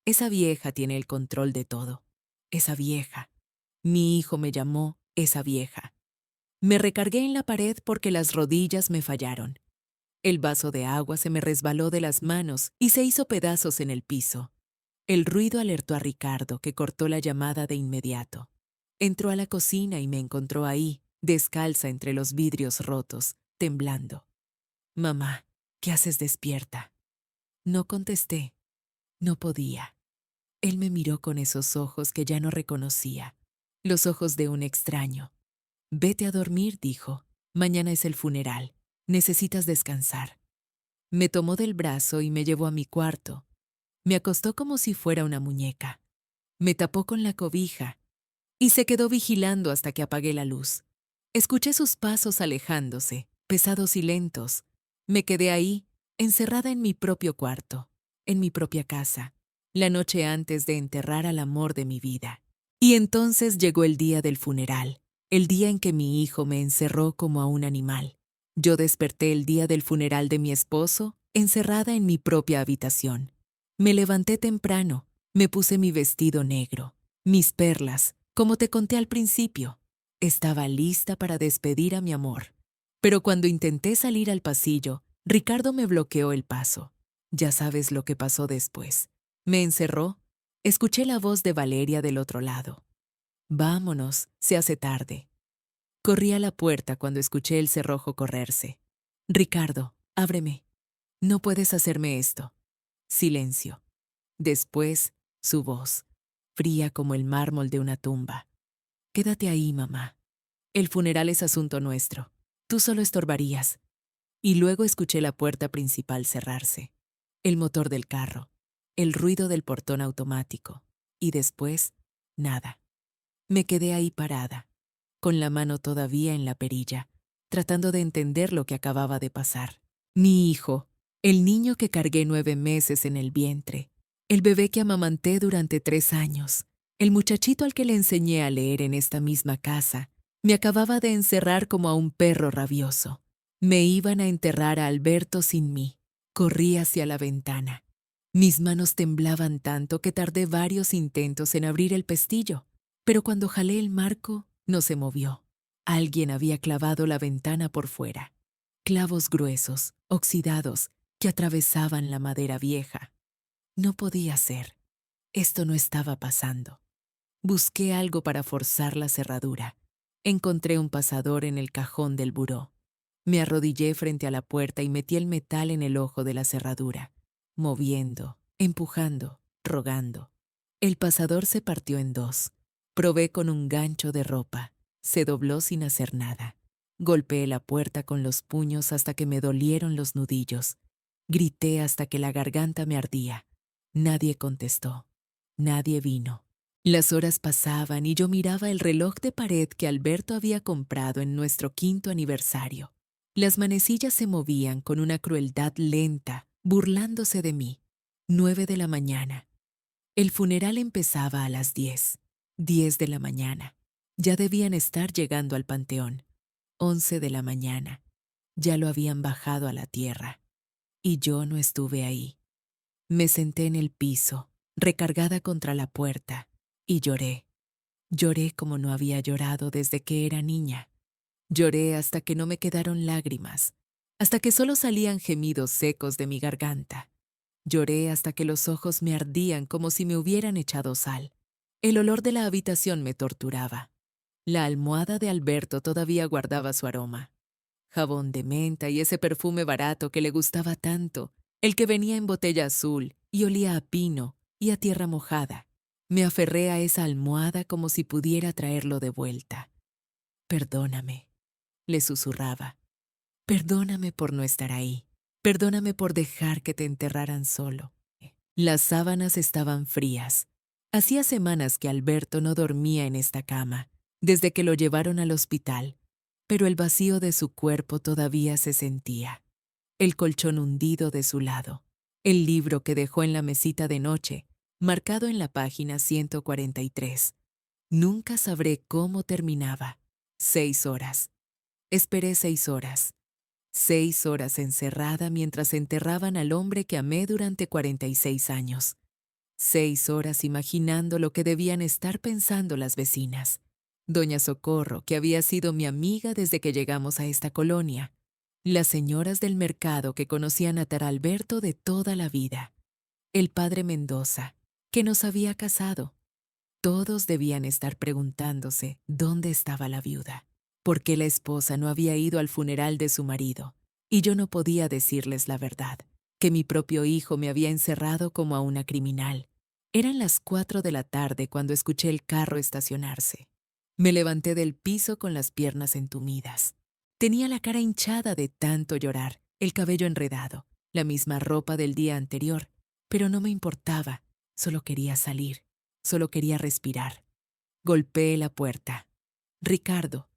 Esa vieja tiene el control de todo. Esa vieja. Mi hijo me llamó esa vieja. Me recargué en la pared porque las rodillas me fallaron. El vaso de agua se me resbaló de las manos y se hizo pedazos en el piso. El ruido alertó a Ricardo, que cortó la llamada de inmediato. Entró a la cocina y me encontró ahí, descalza entre los vidrios rotos, temblando. «Mamá, ¿qué haces despierta?» No contesté. No podía. Él me miró con esos ojos que ya no reconocía, los ojos de un extraño. «Vete a dormir», dijo. «Mañana es el funeral. Necesitas descansar». Me tomó del brazo y me llevó a mi cuarto. Me acostó como si fuera una muñeca. Me tapó con la cobija y se quedó vigilando hasta que apagué la luz. Escuché sus pasos alejándose, pesados y lentos. Me quedé ahí, encerrada en mi propio cuarto, en mi propia casa, la noche antes de enterrar al amor de mi vida. Y entonces llegó el día del funeral, el día en que mi hijo me encerró como a un animal. Yo desperté el día del funeral de mi esposo, encerrada en mi propia habitación. Me levanté temprano, me puse mi vestido negro, mis perlas, como te conté al principio. Estaba lista para despedir a mi amor. Pero cuando intenté salir al pasillo, Ricardo me bloqueó el paso. Ya sabes lo que pasó después. Me encerró. Escuché la voz de Valeria del otro lado. «Vámonos, se hace tarde». Corrí a la puerta cuando escuché el cerrojo correrse. «Ricardo, ábreme. No puedes hacerme esto». Silencio. Después, su voz, fría como el mármol de una tumba. «Quédate ahí, mamá. El funeral es asunto nuestro. Tú solo estorbarías». Y luego escuché la puerta principal cerrarse, el motor del carro, el ruido del portón automático. Y después, nada. Me quedé ahí parada, con la mano todavía en la perilla, tratando de entender lo que acababa de pasar. Mi hijo, el niño que cargué 9 meses en el vientre, el bebé que amamanté durante 3 años, el muchachito al que le enseñé a leer en esta misma casa, me acababa de encerrar como a un perro rabioso. Me iban a enterrar a Alberto sin mí. Corrí hacia la ventana. Mis manos temblaban tanto que tardé varios intentos en abrir el pestillo, pero cuando jalé el marco, no se movió. Alguien había clavado la ventana por fuera. Clavos gruesos, oxidados, que atravesaban la madera vieja. No podía ser. Esto no estaba pasando. Busqué algo para forzar la cerradura. Encontré un pasador en el cajón del buró. Me arrodillé frente a la puerta y metí el metal en el ojo de la cerradura, moviendo, empujando, rogando. El pasador se partió en 2. Probé con un gancho de ropa. Se dobló sin hacer nada. Golpeé la puerta con los puños hasta que me dolieron los nudillos. Grité hasta que la garganta me ardía. Nadie contestó. Nadie vino. Las horas pasaban y yo miraba el reloj de pared que Alberto había comprado en nuestro 5º aniversario. Las manecillas se movían con una crueldad lenta, burlándose de mí. 9 de la mañana. El funeral empezaba a las 10. 10 de la mañana. Ya debían estar llegando al panteón. 11 de la mañana. Ya lo habían bajado a la tierra. Y yo no estuve ahí. Me senté en el piso, recargada contra la puerta, y lloré. Lloré como no había llorado desde que era niña. Lloré hasta que no me quedaron lágrimas, hasta que solo salían gemidos secos de mi garganta. Lloré hasta que los ojos me ardían como si me hubieran echado sal. El olor de la habitación me torturaba. La almohada de Alberto todavía guardaba su aroma. Jabón de menta y ese perfume barato que le gustaba tanto, el que venía en botella azul y olía a pino y a tierra mojada. Me aferré a esa almohada como si pudiera traerlo de vuelta. Perdóname, le susurraba. Perdóname por no estar ahí. Perdóname por dejar que te enterraran solo. Las sábanas estaban frías. Hacía semanas que Alberto no dormía en esta cama, desde que lo llevaron al hospital, pero el vacío de su cuerpo todavía se sentía. El colchón hundido de su lado, el libro que dejó en la mesita de noche, marcado en la página 143. Nunca sabré cómo terminaba. 6 horas. Esperé 6 horas. 6 horas encerrada mientras enterraban al hombre que amé durante 46 años. 6 horas imaginando lo que debían estar pensando las vecinas. Doña Socorro, que había sido mi amiga desde que llegamos a esta colonia. Las señoras del mercado que conocían a Taralberto de toda la vida. El padre Mendoza, que nos había casado. Todos debían estar preguntándose dónde estaba la viuda, por qué la esposa no había ido al funeral de su marido, y yo no podía decirles la verdad, que mi propio hijo me había encerrado como a una criminal. Eran las 4 de la tarde cuando escuché el carro estacionarse. Me levanté del piso con las piernas entumidas. Tenía la cara hinchada de tanto llorar, el cabello enredado, la misma ropa del día anterior, pero no me importaba, solo quería salir. Solo quería respirar. Golpeé la puerta. Ricardo.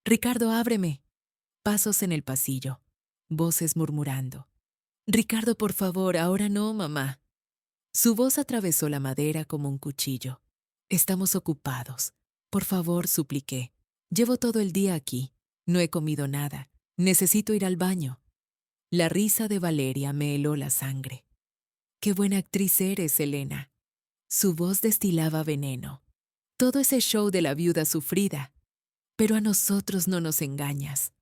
Ricardo, ábreme. Pasos en el pasillo. Voces murmurando. Ricardo, por favor, ahora no, mamá. Su voz atravesó la madera como un cuchillo. Estamos ocupados. Por favor, supliqué. Llevo todo el día aquí. No he comido nada. Necesito ir al baño. La risa de Valeria me heló la sangre. Qué buena actriz eres, Elena. Su voz destilaba veneno. Todo ese show de la viuda sufrida. Pero a nosotros no nos engañas.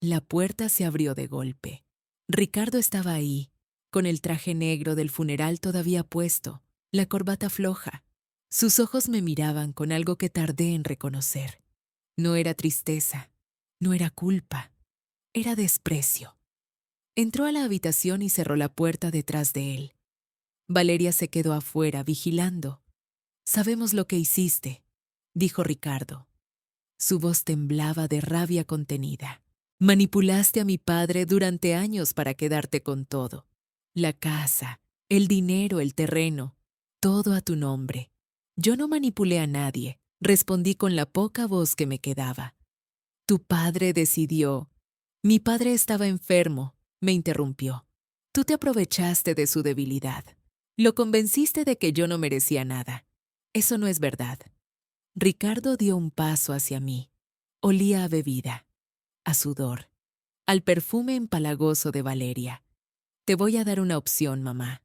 La puerta se abrió de golpe. Ricardo estaba ahí, con el traje negro del funeral todavía puesto, la corbata floja. Sus ojos me miraban con algo que tardé en reconocer. No era tristeza, no era culpa, era desprecio. Entró a la habitación y cerró la puerta detrás de él. Valeria se quedó afuera, vigilando. Sabemos lo que hiciste, dijo Ricardo. Su voz temblaba de rabia contenida. Manipulaste a mi padre durante años para quedarte con todo. La casa, el dinero, el terreno, todo a tu nombre. Yo no manipulé a nadie, respondí con la poca voz que me quedaba. Tu padre decidió. Mi padre estaba enfermo, me interrumpió. Tú te aprovechaste de su debilidad. Lo convenciste de que yo no merecía nada. Eso no es verdad. Ricardo dio un paso hacia mí. Olía a bebida, a sudor, al perfume empalagoso de Valeria. Te voy a dar una opción, mamá.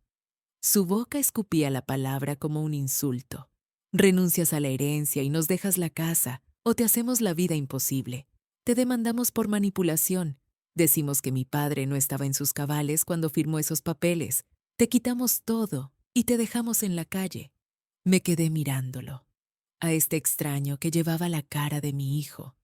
Su boca escupía la palabra como un insulto. Renuncias a la herencia y nos dejas la casa, o te hacemos la vida imposible. Te demandamos por manipulación. Decimos que mi padre no estaba en sus cabales cuando firmó esos papeles. Te quitamos todo y te dejamos en la calle. Me quedé mirándolo, a este extraño que llevaba la cara de mi hijo.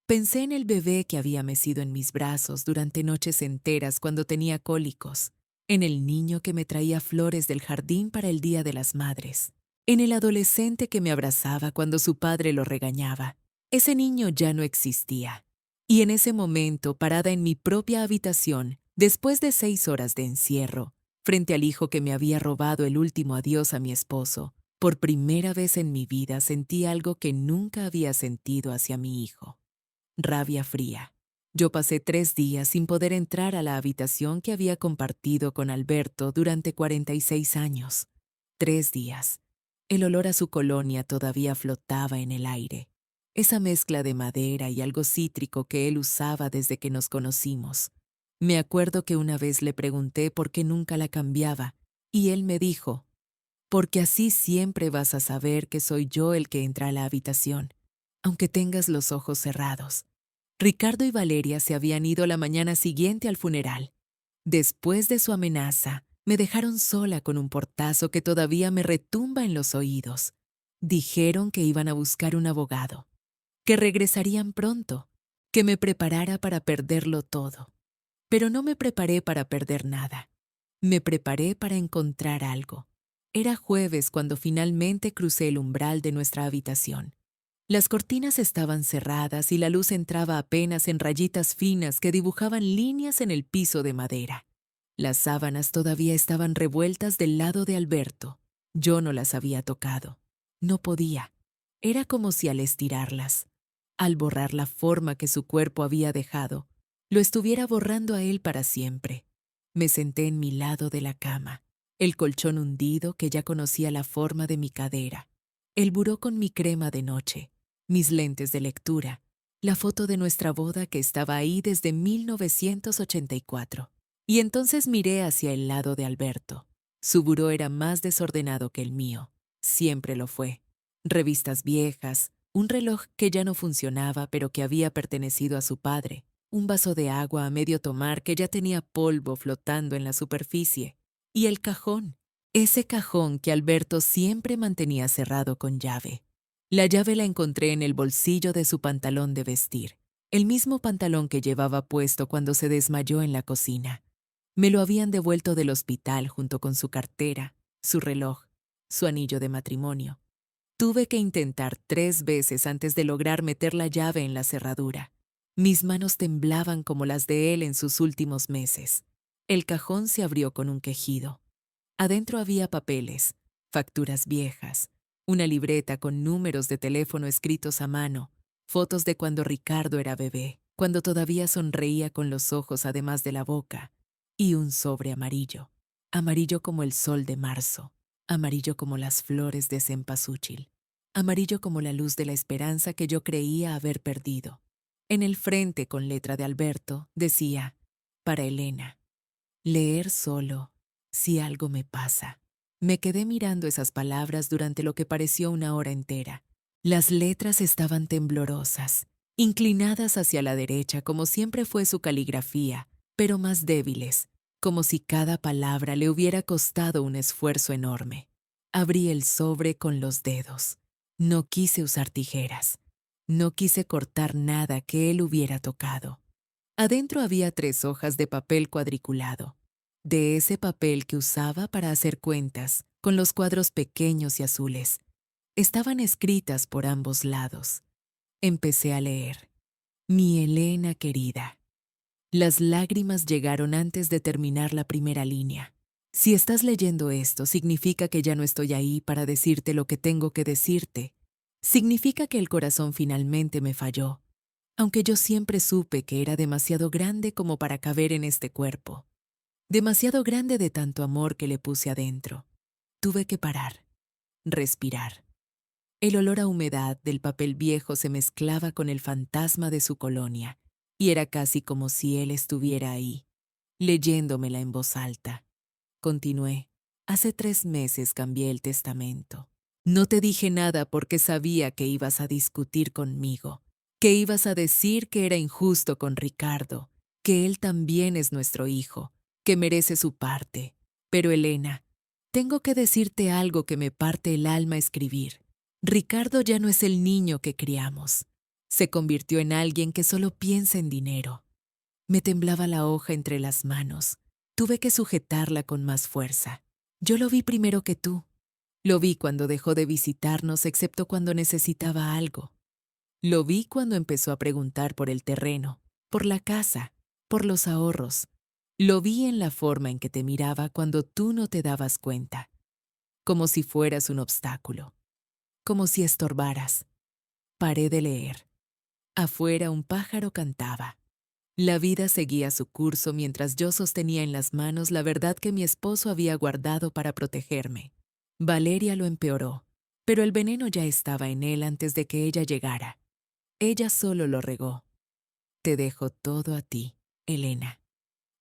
Pensé en el bebé que había mecido en mis brazos durante noches enteras cuando tenía cólicos, en el niño que me traía flores del jardín para el Día de las Madres, en el adolescente que me abrazaba cuando su padre lo regañaba. Ese niño ya no existía. Y en ese momento, parada en mi propia habitación, después de 6 horas de encierro, frente al hijo que me había robado el último adiós a mi esposo, por primera vez en mi vida sentí algo que nunca había sentido hacia mi hijo. Rabia fría. Yo pasé 3 días sin poder entrar a la habitación que había compartido con Alberto durante 46 años. 3 días. El olor a su colonia todavía flotaba en el aire, esa mezcla de madera y algo cítrico que él usaba desde que nos conocimos. Me acuerdo que una vez le pregunté por qué nunca la cambiaba, y él me dijo, porque así siempre vas a saber que soy yo el que entra a la habitación, aunque tengas los ojos cerrados. Ricardo y Valeria se habían ido la mañana siguiente al funeral. Después de su amenaza, me dejaron sola con un portazo que todavía me retumba en los oídos. Dijeron que iban a buscar un abogado, que regresarían pronto, que me preparara para perderlo todo. Pero no me preparé para perder nada. Me preparé para encontrar algo. Era jueves cuando finalmente crucé el umbral de nuestra habitación. Las cortinas estaban cerradas y la luz entraba apenas en rayitas finas que dibujaban líneas en el piso de madera. Las sábanas todavía estaban revueltas del lado de Alberto. Yo no las había tocado. No podía. Era como si al estirarlas, al borrar la forma que su cuerpo había dejado, lo estuviera borrando a él para siempre. Me senté en mi lado de la cama, el colchón hundido que ya conocía la forma de mi cadera, el buró con mi crema de noche, mis lentes de lectura, la foto de nuestra boda que estaba ahí desde 1984. Y entonces miré hacia el lado de Alberto. Su buró era más desordenado que el mío. Siempre lo fue. Revistas viejas, un reloj que ya no funcionaba pero que había pertenecido a su padre, un vaso de agua a medio tomar que ya tenía polvo flotando en la superficie, y el cajón, ese cajón que Alberto siempre mantenía cerrado con llave. La llave la encontré en el bolsillo de su pantalón de vestir, el mismo pantalón que llevaba puesto cuando se desmayó en la cocina. Me lo habían devuelto del hospital junto con su cartera, su reloj, su anillo de matrimonio. Tuve que intentar 3 veces antes de lograr meter la llave en la cerradura. Mis manos temblaban como las de él en sus últimos meses. El cajón se abrió con un quejido. Adentro había papeles, facturas viejas, una libreta con números de teléfono escritos a mano, fotos de cuando Ricardo era bebé, cuando todavía sonreía con los ojos además de la boca, y un sobre amarillo, amarillo como el sol de marzo, amarillo como las flores de cempasúchil, amarillo como la luz de la esperanza que yo creía haber perdido. En el frente, con letra de Alberto, decía, para Elena, leer solo, si algo me pasa. Me quedé mirando esas palabras durante lo que pareció una hora entera. Las letras estaban temblorosas, inclinadas hacia la derecha como siempre fue su caligrafía, pero más débiles, como si cada palabra le hubiera costado un esfuerzo enorme. Abrí el sobre con los dedos. No quise usar tijeras. No quise cortar nada que él hubiera tocado. Adentro había 3 hojas de papel cuadriculado, de ese papel que usaba para hacer cuentas, con los cuadros pequeños y azules. Estaban escritas por ambos lados. Empecé a leer. Mi Elena querida. Las lágrimas llegaron antes de terminar la primera línea. Si estás leyendo esto, significa que ya no estoy ahí para decirte lo que tengo que decirte. Significa que el corazón finalmente me falló, aunque yo siempre supe que era demasiado grande como para caber en este cuerpo. Demasiado grande de tanto amor que le puse adentro. Tuve que parar, respirar. El olor a humedad del papel viejo se mezclaba con el fantasma de su colonia, y era casi como si él estuviera ahí, leyéndomela en voz alta. Continué. Hace 3 meses cambié el testamento. No te dije nada porque sabía que ibas a discutir conmigo, que ibas a decir que era injusto con Ricardo, que él también es nuestro hijo, que merece su parte. Pero Elena, tengo que decirte algo que me parte el alma escribir. Ricardo ya no es el niño que criamos. Se convirtió en alguien que solo piensa en dinero. Me temblaba la hoja entre las manos. Tuve que sujetarla con más fuerza. Yo lo vi primero que tú. Lo vi cuando dejó de visitarnos, excepto cuando necesitaba algo. Lo vi cuando empezó a preguntar por el terreno, por la casa, por los ahorros. Lo vi en la forma en que te miraba cuando tú no te dabas cuenta, como si fueras un obstáculo, como si estorbaras. Paré de leer. Afuera un pájaro cantaba. La vida seguía su curso mientras yo sostenía en las manos la verdad que mi esposo había guardado para protegerme. Valeria lo empeoró. Pero el veneno ya estaba en él antes de que ella llegara. Ella solo lo regó. Te dejo todo a ti, Elena.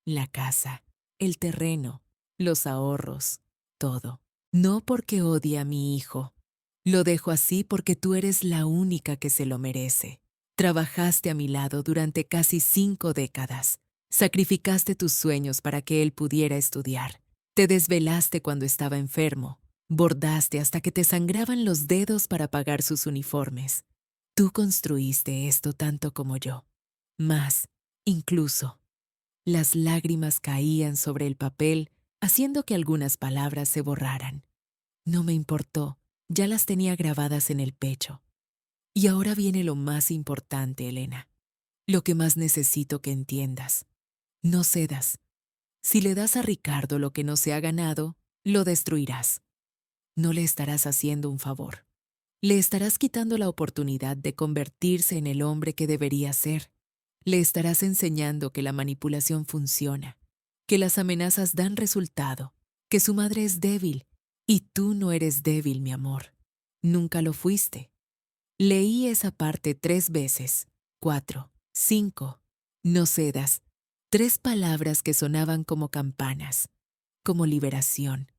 La casa, el terreno, los ahorros, todo. No porque odie a mi hijo. Lo dejo así porque tú eres la única que se lo merece. Trabajaste a mi lado durante casi 5 décadas. Sacrificaste tus sueños para que él pudiera estudiar. Te desvelaste cuando estaba enfermo. Bordaste hasta que te sangraban los dedos para pagar sus uniformes. Tú construiste esto tanto como yo. Más, incluso. Las lágrimas caían sobre el papel, haciendo que algunas palabras se borraran. No me importó, ya las tenía grabadas en el pecho. Y ahora viene lo más importante, Elena. Lo que más necesito que entiendas. No cedas. Si le das a Ricardo lo que no se ha ganado, lo destruirás. No le estarás haciendo un favor. Le estarás quitando la oportunidad de convertirse en el hombre que debería ser. Le estarás enseñando que la manipulación funciona, que las amenazas dan resultado, que su madre es débil, y tú no eres débil, mi amor. Nunca lo fuiste. Leí esa parte 3 veces, 4, 5. No cedas. 3 palabras que sonaban como campanas, como liberación,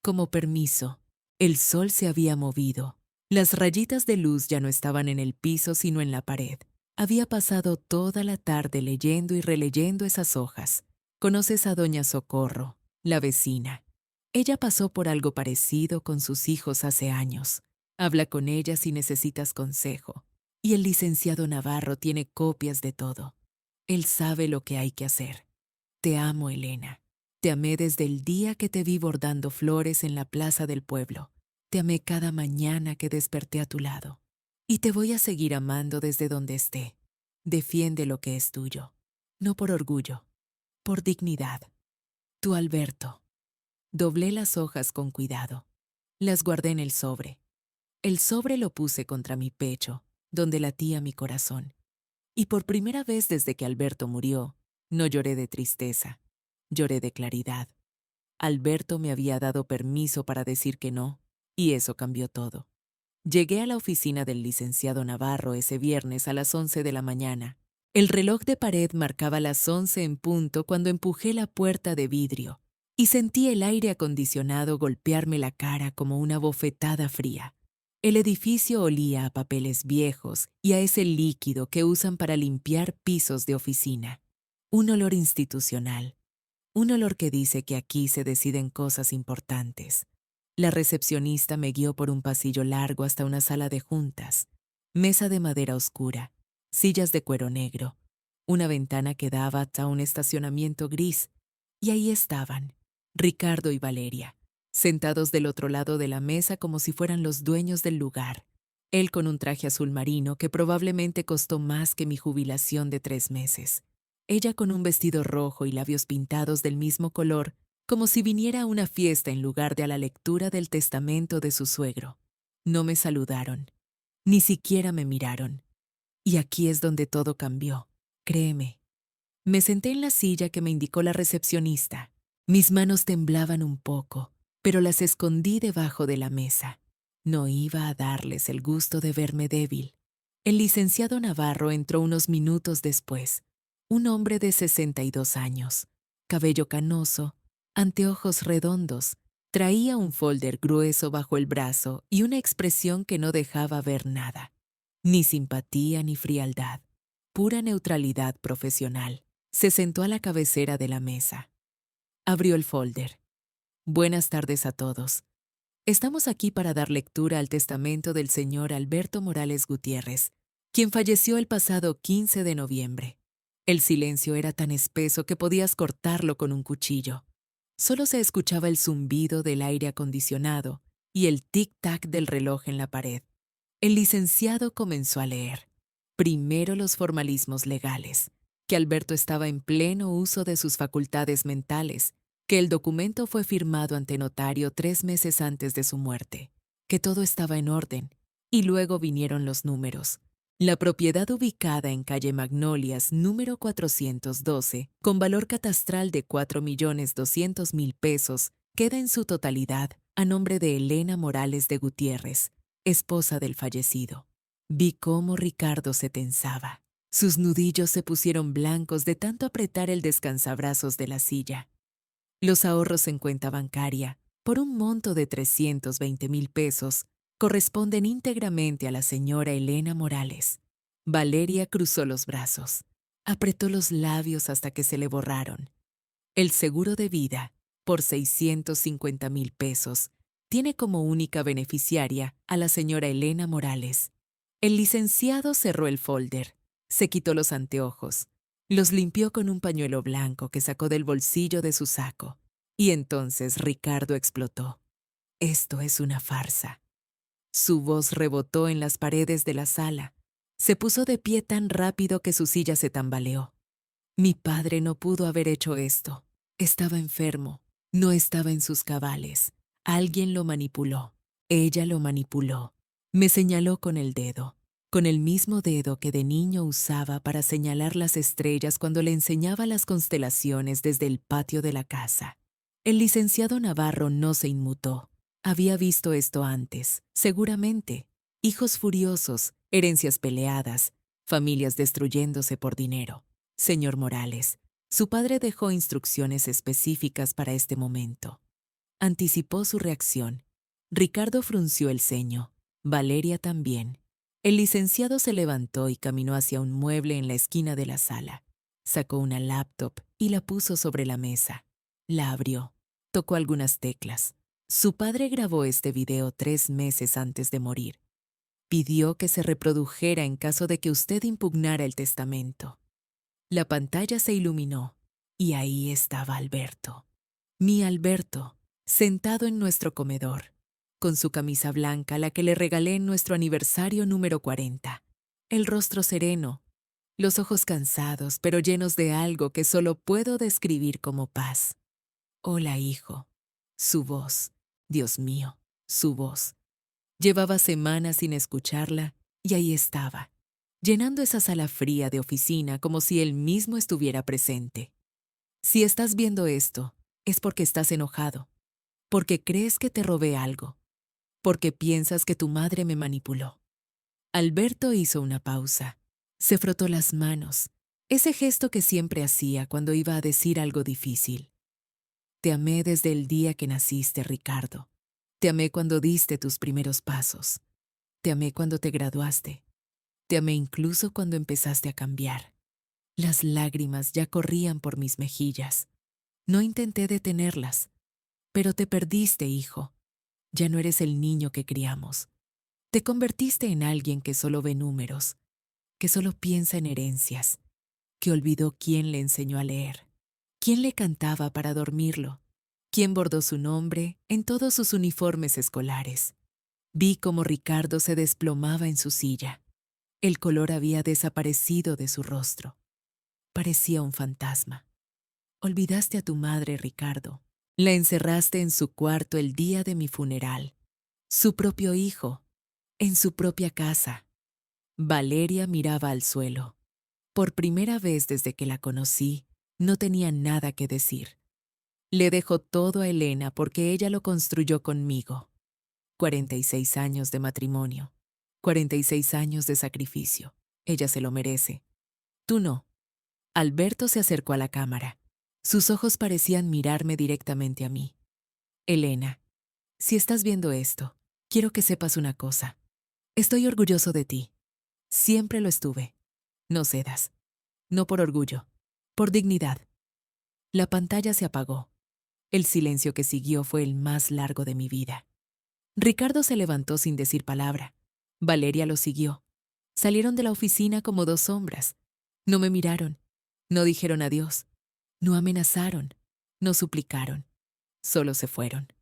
como permiso. El sol se había movido. Las rayitas de luz ya no estaban en el piso sino en la pared. Había pasado toda la tarde leyendo y releyendo esas hojas. Conoces a doña Socorro, la vecina. Ella pasó por algo parecido con sus hijos hace años. Habla con ella si necesitas consejo. Y el licenciado Navarro tiene copias de todo. Él sabe lo que hay que hacer. Te amo, Elena. Te amé desde el día que te vi bordando flores en la plaza del pueblo. Te amé cada mañana que desperté a tu lado. Y te voy a seguir amando desde donde esté. Defiende lo que es tuyo. No por orgullo, por dignidad. Tu Alberto. Doblé las hojas con cuidado. Las guardé en el sobre. El sobre lo puse contra mi pecho, donde latía mi corazón. Y por primera vez desde que Alberto murió, no lloré de tristeza. Lloré de claridad. Alberto me había dado permiso para decir que no, y eso cambió todo. Llegué a la oficina del licenciado Navarro ese viernes a las 11 de la mañana. El reloj de pared marcaba las 11 en punto cuando empujé la puerta de vidrio y sentí el aire acondicionado golpearme la cara como una bofetada fría. El edificio olía a papeles viejos y a ese líquido que usan para limpiar pisos de oficina. Un olor institucional. Un olor que dice que aquí se deciden cosas importantes. La recepcionista me guió por un pasillo largo hasta una sala de juntas, mesa de madera oscura, sillas de cuero negro, una ventana que daba hasta un estacionamiento gris, y ahí estaban, Ricardo y Valeria, sentados del otro lado de la mesa como si fueran los dueños del lugar. Él con un traje azul marino que probablemente costó más que mi jubilación de 3 meses. Ella con un vestido rojo y labios pintados del mismo color, como si viniera a una fiesta en lugar de a la lectura del testamento de su suegro. No me saludaron, ni siquiera me miraron. Y aquí es donde todo cambió, créeme. Me senté en la silla que me indicó la recepcionista. Mis manos temblaban un poco, pero las escondí debajo de la mesa. No iba a darles el gusto de verme débil. El licenciado Navarro entró unos minutos después. Un hombre de 62 años, cabello canoso, anteojos redondos, traía un folder grueso bajo el brazo y una expresión que no dejaba ver nada. Ni simpatía ni frialdad, pura neutralidad profesional. Se sentó a la cabecera de la mesa. Abrió el folder. Buenas tardes a todos. Estamos aquí para dar lectura al testamento del señor Alberto Morales Gutiérrez, quien falleció el pasado 15 de noviembre. El silencio era tan espeso que podías cortarlo con un cuchillo. Solo se escuchaba el zumbido del aire acondicionado y el tic-tac del reloj en la pared. El licenciado comenzó a leer. Primero los formalismos legales, que Alberto estaba en pleno uso de sus facultades mentales, que el documento fue firmado ante notario 3 meses antes de su muerte, que todo estaba en orden, y luego vinieron los números. La propiedad ubicada en calle Magnolias, número 412, con valor catastral de 4.200.000 pesos, queda en su totalidad a nombre de Elena Morales de Gutiérrez, esposa del fallecido. Vi cómo Ricardo se tensaba. Sus nudillos se pusieron blancos de tanto apretar el descansabrazos de la silla. Los ahorros en cuenta bancaria, por un monto de 320,000 pesos, corresponden íntegramente a la señora Elena Morales. Valeria cruzó los brazos. Apretó los labios hasta que se le borraron. El seguro de vida, por 650,000 pesos, tiene como única beneficiaria a la señora Elena Morales. El licenciado cerró el folder, se quitó los anteojos, los limpió con un pañuelo blanco que sacó del bolsillo de su saco. Y entonces Ricardo explotó. Esto es una farsa. Su voz rebotó en las paredes de la sala. Se puso de pie tan rápido que su silla se tambaleó. Mi padre no pudo haber hecho esto. Estaba enfermo. No estaba en sus cabales. Alguien lo manipuló. Ella lo manipuló. Me señaló con el dedo, con el mismo dedo que de niño usaba para señalar las estrellas cuando le enseñaba las constelaciones desde el patio de la casa. El licenciado Navarro no se inmutó. Había visto esto antes, seguramente. Hijos furiosos, herencias peleadas, familias destruyéndose por dinero. Señor Morales, su padre dejó instrucciones específicas para este momento. Anticipó su reacción. Ricardo frunció el ceño. Valeria también. El licenciado se levantó y caminó hacia un mueble en la esquina de la sala. Sacó una laptop y la puso sobre la mesa. La abrió. Tocó algunas teclas. Su padre grabó este video 3 meses antes de morir. Pidió que se reprodujera en caso de que usted impugnara el testamento. La pantalla se iluminó y ahí estaba Alberto. Mi Alberto, sentado en nuestro comedor, con su camisa blanca, la que le regalé en nuestro aniversario número 40. El rostro sereno, los ojos cansados, pero llenos de algo que solo puedo describir como paz. Hola, hijo. Su voz. Dios mío, su voz. Llevaba semanas sin escucharla y ahí estaba, llenando esa sala fría de oficina como si él mismo estuviera presente. Si estás viendo esto, es porque estás enojado, porque crees que te robé algo, porque piensas que tu madre me manipuló. Alberto hizo una pausa. Se frotó las manos, ese gesto que siempre hacía cuando iba a decir algo difícil. Te amé desde el día que naciste, Ricardo. Te amé cuando diste tus primeros pasos. Te amé cuando te graduaste. Te amé incluso cuando empezaste a cambiar. Las lágrimas ya corrían por mis mejillas. No intenté detenerlas. Pero te perdiste, hijo. Ya no eres el niño que criamos. Te convertiste en alguien que solo ve números, que solo piensa en herencias, que olvidó quién le enseñó a leer, quién le cantaba para dormirlo, quién bordó su nombre en todos sus uniformes escolares. Vi cómo Ricardo se desplomaba en su silla. El color había desaparecido de su rostro. Parecía un fantasma. Olvidaste a tu madre, Ricardo. La encerraste en su cuarto el día de mi funeral. Su propio hijo, en su propia casa. Valeria miraba al suelo. Por primera vez desde que la conocí, no tenía nada que decir. Le dejó todo a Elena porque ella lo construyó conmigo. 46 años de matrimonio, 46 años de sacrificio. Ella se lo merece. Tú no. Alberto se acercó a la cámara. Sus ojos parecían mirarme directamente a mí. Elena, si estás viendo esto, quiero que sepas una cosa. Estoy orgulloso de ti. Siempre lo estuve. No cedas. No por orgullo, por dignidad. La pantalla se apagó. El silencio que siguió fue el más largo de mi vida. Ricardo se levantó sin decir palabra. Valeria lo siguió. Salieron de la oficina como 2 sombras. No me miraron. No dijeron adiós. No amenazaron. No suplicaron. Solo se fueron.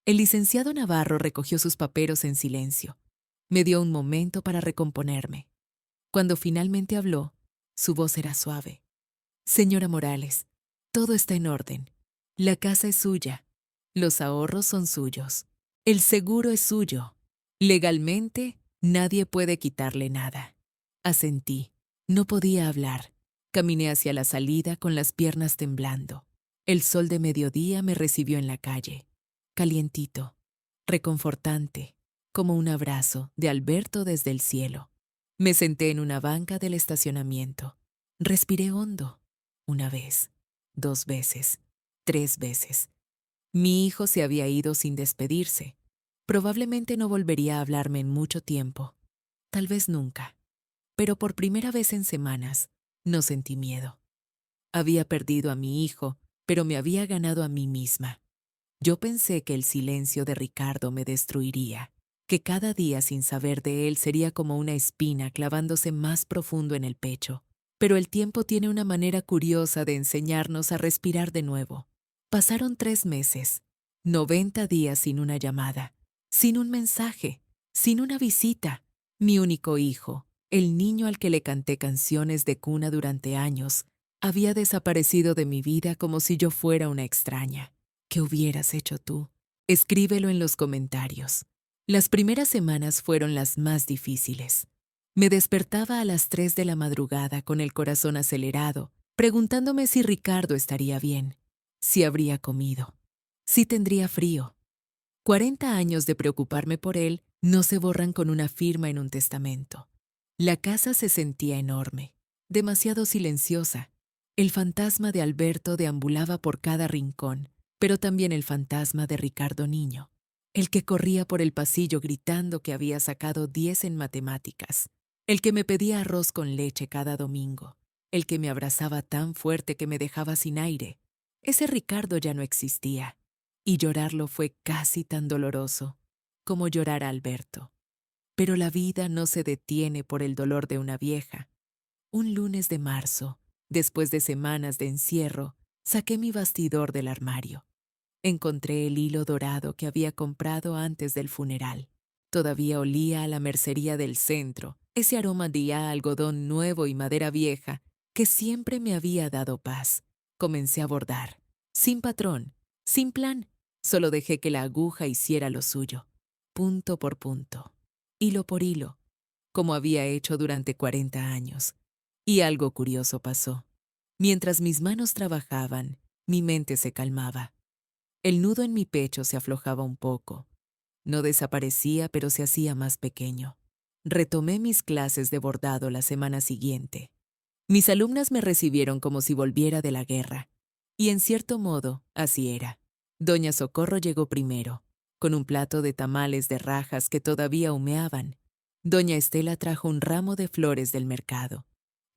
El licenciado Navarro recogió sus papeles en silencio. Me dio un momento para recomponerme. Cuando finalmente habló, su voz era suave. Señora Morales, todo está en orden. La casa es suya. Los ahorros son suyos. El seguro es suyo. Legalmente, nadie puede quitarle nada. Asentí. No podía hablar. Caminé hacia la salida con las piernas temblando. El sol de mediodía me recibió en la calle. Calientito. reconfortante, como un abrazo de Alberto desde el cielo. Me senté en una banca del estacionamiento. Respiré hondo. Una vez, 2 veces, 3 veces. Mi hijo se había ido sin despedirse. Probablemente no volvería a hablarme en mucho tiempo. Tal vez nunca. Pero por primera vez en semanas, no sentí miedo. Había perdido a mi hijo, pero me había ganado a mí misma. Yo pensé que el silencio de Ricardo me destruiría, que cada día sin saber de él sería como una espina clavándose más profundo en el pecho. Pero el tiempo tiene una manera curiosa de enseñarnos a respirar de nuevo. Pasaron 3 meses, 90 días sin una llamada, sin un mensaje, sin una visita. Mi único hijo, el niño al que le canté canciones de cuna durante años, había desaparecido de mi vida como si yo fuera una extraña. ¿Qué hubieras hecho tú? Escríbelo en los comentarios. Las primeras semanas fueron las más difíciles. Me despertaba a las 3 de la madrugada con el corazón acelerado, preguntándome si Ricardo estaría bien, si habría comido, si tendría frío. 40 años de preocuparme por él no se borran con una firma en un testamento. La casa se sentía enorme, demasiado silenciosa. El fantasma de Alberto deambulaba por cada rincón, pero también el fantasma de Ricardo niño, el que corría por el pasillo gritando que había sacado 10 en matemáticas, el que me pedía arroz con leche cada domingo, el que me abrazaba tan fuerte que me dejaba sin aire. Ese Ricardo ya no existía, y llorarlo fue casi tan doloroso como llorar a Alberto. Pero la vida no se detiene por el dolor de una vieja. Un lunes de marzo, después de semanas de encierro, saqué mi bastidor del armario. Encontré el hilo dorado que había comprado antes del funeral. Todavía olía a la mercería del centro, ese aroma de algodón nuevo y madera vieja que siempre me había dado paz. Comencé a bordar, sin patrón, sin plan. Solo dejé que la aguja hiciera lo suyo, punto por punto, hilo por hilo, como había hecho durante 40 años. Y algo curioso pasó. Mientras mis manos trabajaban, mi mente se calmaba. El nudo en mi pecho se aflojaba un poco. No desaparecía, pero se hacía más pequeño. Retomé mis clases de bordado la semana siguiente. Mis alumnas me recibieron como si volviera de la guerra. Y en cierto modo, así era. Doña Socorro llegó primero, con un plato de tamales de rajas que todavía humeaban. Doña Estela trajo un ramo de flores del mercado.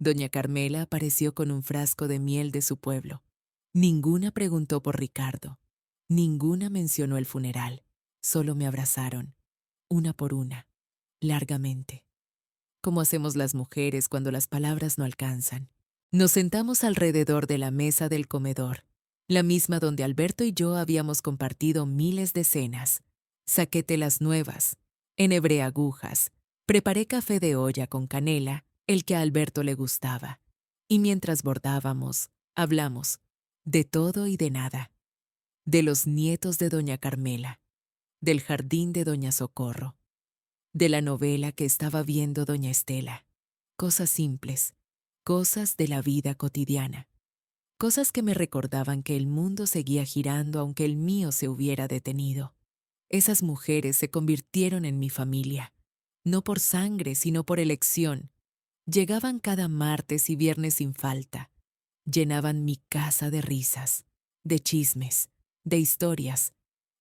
Doña Carmela apareció con un frasco de miel de su pueblo. Ninguna preguntó por Ricardo. Ninguna mencionó el funeral. Solo me abrazaron, una por una, largamente. Como hacemos las mujeres cuando las palabras no alcanzan. Nos sentamos alrededor de la mesa del comedor, la misma donde Alberto y yo habíamos compartido miles de cenas. Saqué telas nuevas, enhebré agujas, preparé café de olla con canela, el que a Alberto le gustaba. Y mientras bordábamos, hablamos, de todo y de nada. De los nietos de doña Carmela, del jardín de doña Socorro, de la novela que estaba viendo doña Estela. Cosas simples, cosas de la vida cotidiana, cosas que me recordaban que el mundo seguía girando aunque el mío se hubiera detenido. Esas mujeres se convirtieron en mi familia, no por sangre, sino por elección. Llegaban cada martes y viernes sin falta. Llenaban mi casa de risas, de chismes, de historias,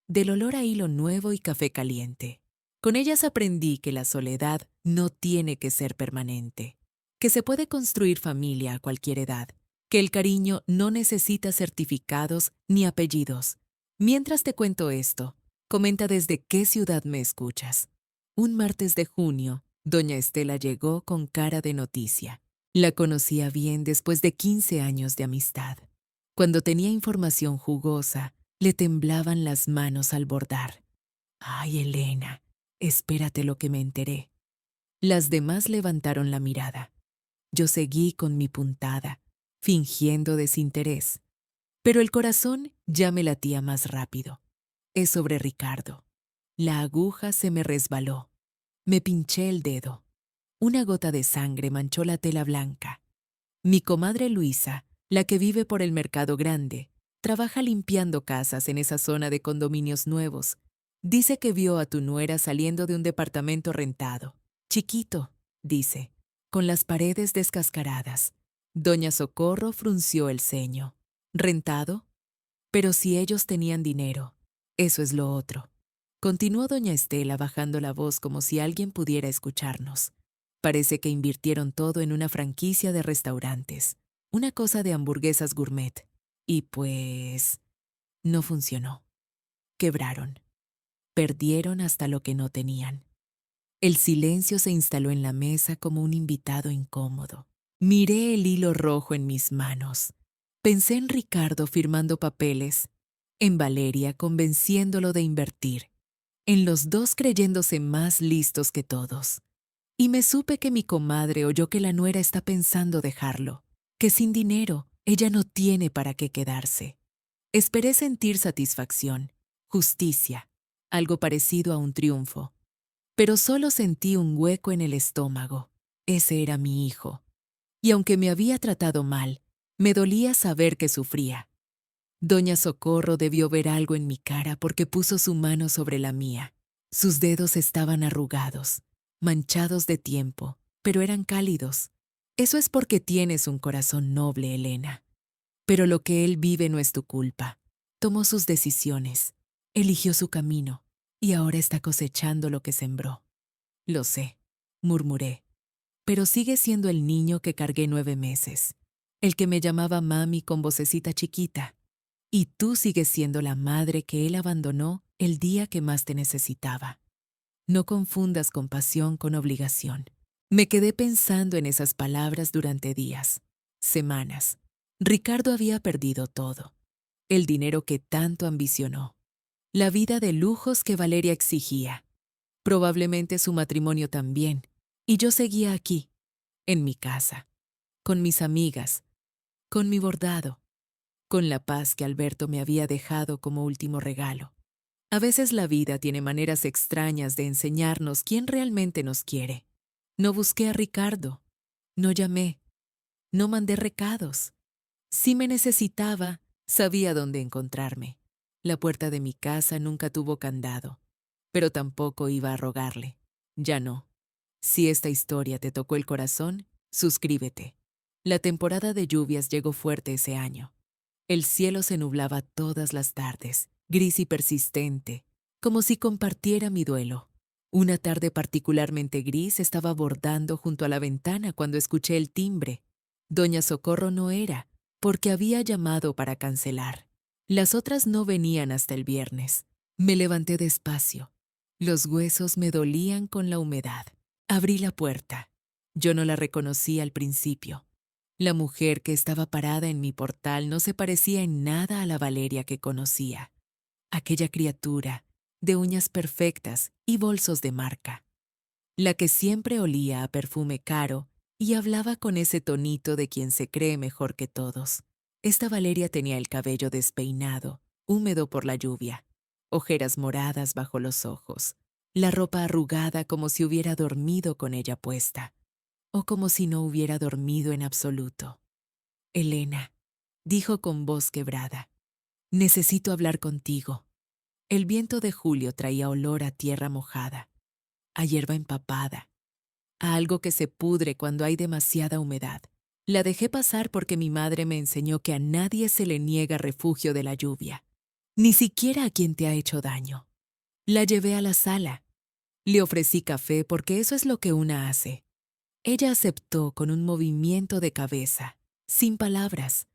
del olor a hilo nuevo y café caliente. Con ellas aprendí que la soledad no tiene que ser permanente, que se puede construir familia a cualquier edad, que el cariño no necesita certificados ni apellidos. Mientras te cuento esto, comenta desde qué ciudad me escuchas. Un martes de junio, doña Estela llegó con cara de noticia. La conocía bien después de 15 años de amistad. Cuando tenía información jugosa, le temblaban las manos al bordar. «Ay, Elena, espérate lo que me enteré». Las demás levantaron la mirada. Yo seguí con mi puntada, fingiendo desinterés. Pero el corazón ya me latía más rápido. Es sobre Ricardo. La aguja se me resbaló. Me pinché el dedo. Una gota de sangre manchó la tela blanca. Mi comadre Luisa, la que vive por el Mercado Grande, trabaja limpiando casas en esa zona de condominios nuevos. Dice que vio a tu nuera saliendo de un departamento rentado. Chiquito, dice, con las paredes descascaradas. Doña Socorro frunció el ceño. ¿Rentado? Pero si ellos tenían dinero, eso es lo otro. Continuó doña Estela bajando la voz como si alguien pudiera escucharnos. Parece que invirtieron todo en una franquicia de restaurantes, una cosa de hamburguesas gourmet. Y pues, no funcionó. Quebraron. Perdieron hasta lo que no tenían. El silencio se instaló en la mesa como un invitado incómodo. Miré el hilo rojo en mis manos. Pensé en Ricardo firmando papeles, en Valeria convenciéndolo de invertir, en los dos creyéndose más listos que todos. Y me supe que mi comadre oyó que la nuera está pensando dejarlo, que sin dinero ella no tiene para qué quedarse. Esperé sentir satisfacción, justicia, algo parecido a un triunfo, pero solo sentí un hueco en el estómago. Ese era mi hijo. Y aunque me había tratado mal, me dolía saber que sufría. Doña Socorro debió ver algo en mi cara porque puso su mano sobre la mía. Sus dedos estaban arrugados, manchados de tiempo, pero eran cálidos. Eso es porque tienes un corazón noble, Elena. Pero lo que él vive no es tu culpa. Tomó sus decisiones, eligió su camino, y ahora está cosechando lo que sembró. Lo sé, murmuré, pero sigue siendo el niño que cargué 9 meses, el que me llamaba mami con vocecita chiquita. Y tú sigues siendo la madre que él abandonó el día que más te necesitaba. No confundas compasión con obligación. Me quedé pensando en esas palabras durante días, semanas. Ricardo había perdido todo. El dinero que tanto ambicionó. La vida de lujos que Valeria exigía. Probablemente su matrimonio también. Y yo seguía aquí, en mi casa, con mis amigas, con mi bordado, con la paz que Alberto me había dejado como último regalo. A veces la vida tiene maneras extrañas de enseñarnos quién realmente nos quiere. No busqué a Ricardo, no llamé, no mandé recados. Si me necesitaba, sabía dónde encontrarme. La puerta de mi casa nunca tuvo candado, pero tampoco iba a rogarle. Ya no. Si esta historia te tocó el corazón, suscríbete. La temporada de lluvias llegó fuerte ese año. El cielo se nublaba todas las tardes, gris y persistente, como si compartiera mi duelo. Una tarde particularmente gris estaba bordando junto a la ventana cuando escuché el timbre. Doña Socorro no era, porque había llamado para cancelar. Las otras no venían hasta el viernes. Me levanté despacio. Los huesos me dolían con la humedad. Abrí la puerta. Yo no la reconocí al principio. La mujer que estaba parada en mi portal no se parecía en nada a la Valeria que conocía. Aquella criatura, de uñas perfectas y bolsos de marca. La que siempre olía a perfume caro y hablaba con ese tonito de quien se cree mejor que todos. Esta Valeria tenía el cabello despeinado, húmedo por la lluvia, ojeras moradas bajo los ojos, la ropa arrugada como si hubiera dormido con ella puesta, o como si no hubiera dormido en absoluto. Elena, dijo con voz quebrada, necesito hablar contigo. El viento de julio traía olor a tierra mojada, a hierba empapada, a algo que se pudre cuando hay demasiada humedad. La dejé pasar porque mi madre me enseñó que a nadie se le niega refugio de la lluvia, ni siquiera a quien te ha hecho daño. La llevé a la sala. Le ofrecí café porque eso es lo que una hace. Ella aceptó con un movimiento de cabeza, sin palabras,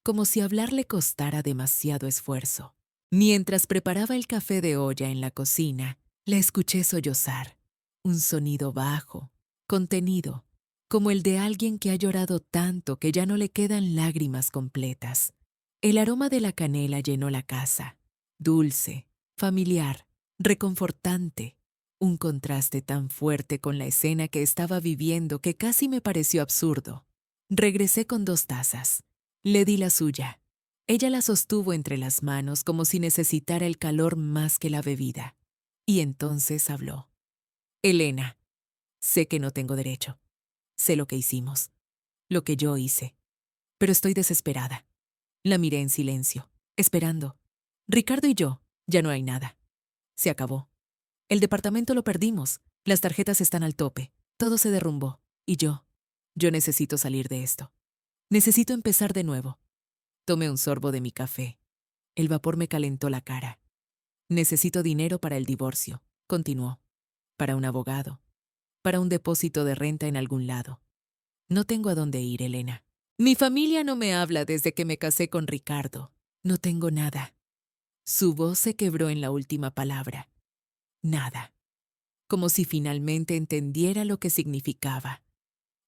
como si hablar le costara demasiado esfuerzo. Mientras preparaba el café de olla en la cocina, la escuché sollozar. Un sonido bajo, contenido, como el de alguien que ha llorado tanto que ya no le quedan lágrimas completas. El aroma de la canela llenó la casa. Dulce, familiar, reconfortante. Un contraste tan fuerte con la escena que estaba viviendo que casi me pareció absurdo. Regresé con 2 tazas. Le di la suya. Ella la sostuvo entre las manos como si necesitara el calor más que la bebida. Y entonces habló. Elena, sé que no tengo derecho. Sé lo que hicimos, lo que yo hice. Pero estoy desesperada. La miré en silencio, esperando. Ricardo y yo, ya no hay nada. Se acabó. El departamento lo perdimos. Las tarjetas están al tope. Todo se derrumbó. Y yo necesito salir de esto. Necesito empezar de nuevo. Tomé un sorbo de mi café. El vapor me calentó la cara. Necesito dinero para el divorcio, continuó. Para un abogado. Para un depósito de renta en algún lado. No tengo a dónde ir, Elena. Mi familia no me habla desde que me casé con Ricardo. No tengo nada. Su voz se quebró en la última palabra. Nada. Como si finalmente entendiera lo que significaba.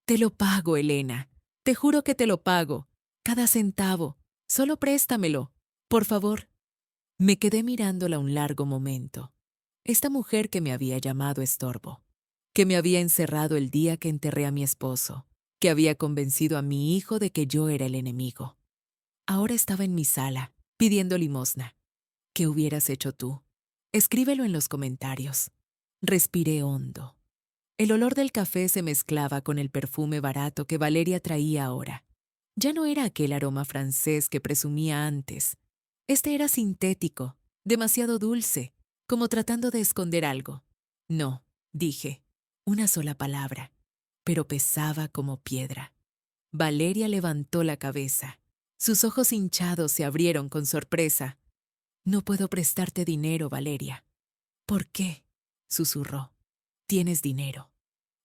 Te lo pago, Elena. Te juro que te lo pago. Cada centavo. Solo préstamelo. Por favor. Me quedé mirándola un largo momento. Esta mujer que me había llamado estorbo. Que me había encerrado el día que enterré a mi esposo. Que había convencido a mi hijo de que yo era el enemigo. Ahora estaba en mi sala, pidiendo limosna. ¿Qué hubieras hecho tú? Escríbelo en los comentarios. Respiré hondo. El olor del café se mezclaba con el perfume barato que Valeria traía ahora. Ya no era aquel aroma francés que presumía antes. Este era sintético, demasiado dulce, como tratando de esconder algo. No, dije, una sola palabra, pero pesaba como piedra. Valeria levantó la cabeza. Sus ojos hinchados se abrieron con sorpresa. No puedo prestarte dinero, Valeria. ¿Por qué? Susurró. Tienes dinero.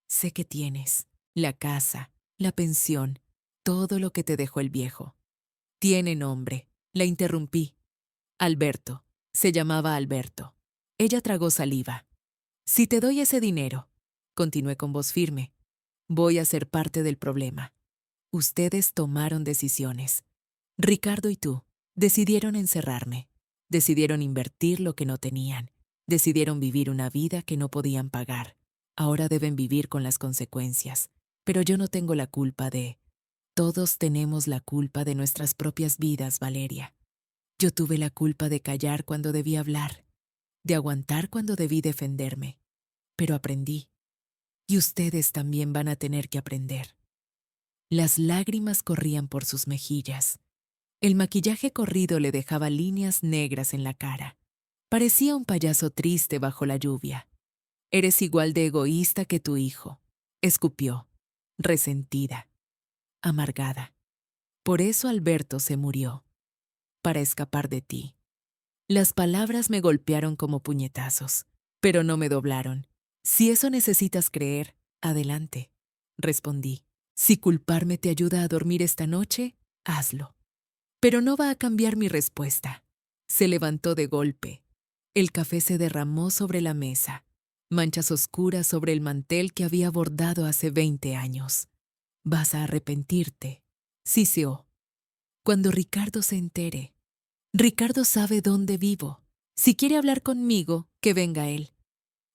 Sé que tienes. La casa, la pensión, todo lo que te dejó el viejo. Tiene nombre. La interrumpí. Alberto. Se llamaba Alberto. Ella tragó saliva. Si te doy ese dinero, continué con voz firme, voy a ser parte del problema. Ustedes tomaron decisiones. Ricardo y tú decidieron encerrarme. Decidieron invertir lo que no tenían. Decidieron vivir una vida que no podían pagar. Ahora deben vivir con las consecuencias. Pero yo no tengo la culpa de... Todos tenemos la culpa de nuestras propias vidas, Valeria. Yo tuve la culpa de callar cuando debí hablar, de aguantar cuando debí defenderme. Pero aprendí. Y ustedes también van a tener que aprender. Las lágrimas corrían por sus mejillas. El maquillaje corrido le dejaba líneas negras en la cara. Parecía un payaso triste bajo la lluvia. Eres igual de egoísta que tu hijo, escupió, resentida, amargada. Por eso Alberto se murió, para escapar de ti. Las palabras me golpearon como puñetazos, pero no me doblaron. Si eso necesitas creer, adelante, respondí. Si culparme te ayuda a dormir esta noche, hazlo. Pero no va a cambiar mi respuesta. Se levantó de golpe. El café se derramó sobre la mesa, manchas oscuras sobre el mantel que había bordado hace 20 años. Vas a arrepentirte, siseó. Cuando Ricardo se entere. Ricardo sabe dónde vivo. Si quiere hablar conmigo, que venga él.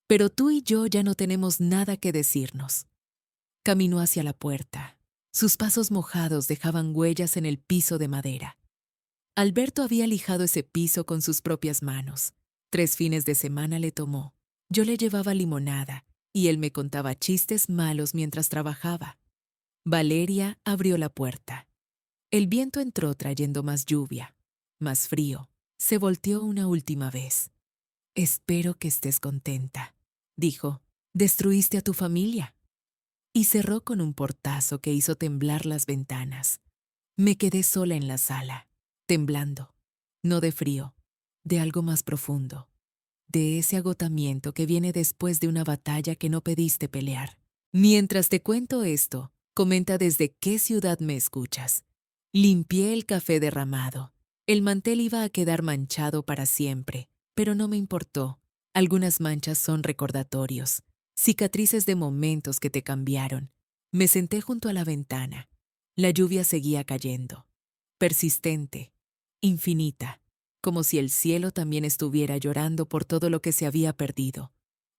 Pero tú y yo ya no tenemos nada que decirnos. Caminó hacia la puerta. Sus pasos mojados dejaban huellas en el piso de madera. Alberto había lijado ese piso con sus propias manos. 3 fines de semana le tomó. Yo le llevaba limonada y él me contaba chistes malos mientras trabajaba. Valeria abrió la puerta. El viento entró trayendo más lluvia, más frío. Se volteó una última vez. Espero que estés contenta, dijo. Destruiste a tu familia. Y cerró con un portazo que hizo temblar las ventanas. Me quedé sola en la sala, temblando, no de frío, de algo más profundo, de ese agotamiento que viene después de una batalla que no pediste pelear. Mientras te cuento esto, comenta desde qué ciudad me escuchas. Limpié el café derramado. El mantel iba a quedar manchado para siempre, pero no me importó. Algunas manchas son recordatorios, cicatrices de momentos que te cambiaron. Me senté junto a la ventana. La lluvia seguía cayendo, persistente, infinita, como si el cielo también estuviera llorando por todo lo que se había perdido.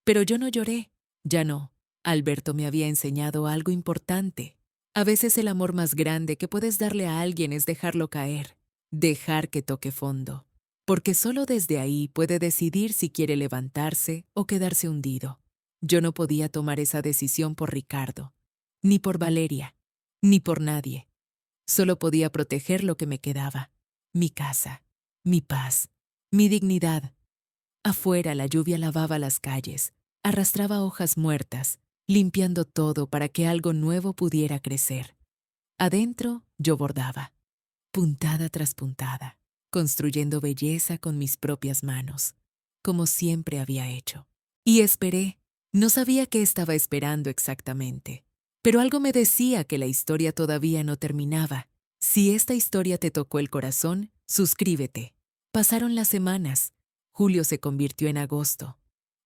Pero yo no lloré, ya no. Alberto me había enseñado algo importante. A veces el amor más grande que puedes darle a alguien es dejarlo caer, dejar que toque fondo, porque solo desde ahí puede decidir si quiere levantarse o quedarse hundido. Yo no podía tomar esa decisión por Ricardo, ni por Valeria, ni por nadie. Solo podía proteger lo que me quedaba, mi casa, mi paz, mi dignidad. Afuera la lluvia lavaba las calles, arrastraba hojas muertas, limpiando todo para que algo nuevo pudiera crecer. Adentro yo bordaba, puntada tras puntada, construyendo belleza con mis propias manos, como siempre había hecho. Y esperé. No sabía qué estaba esperando exactamente, pero algo me decía que la historia todavía no terminaba. Si esta historia te tocó el corazón, suscríbete. Pasaron las semanas. Julio se convirtió en agosto.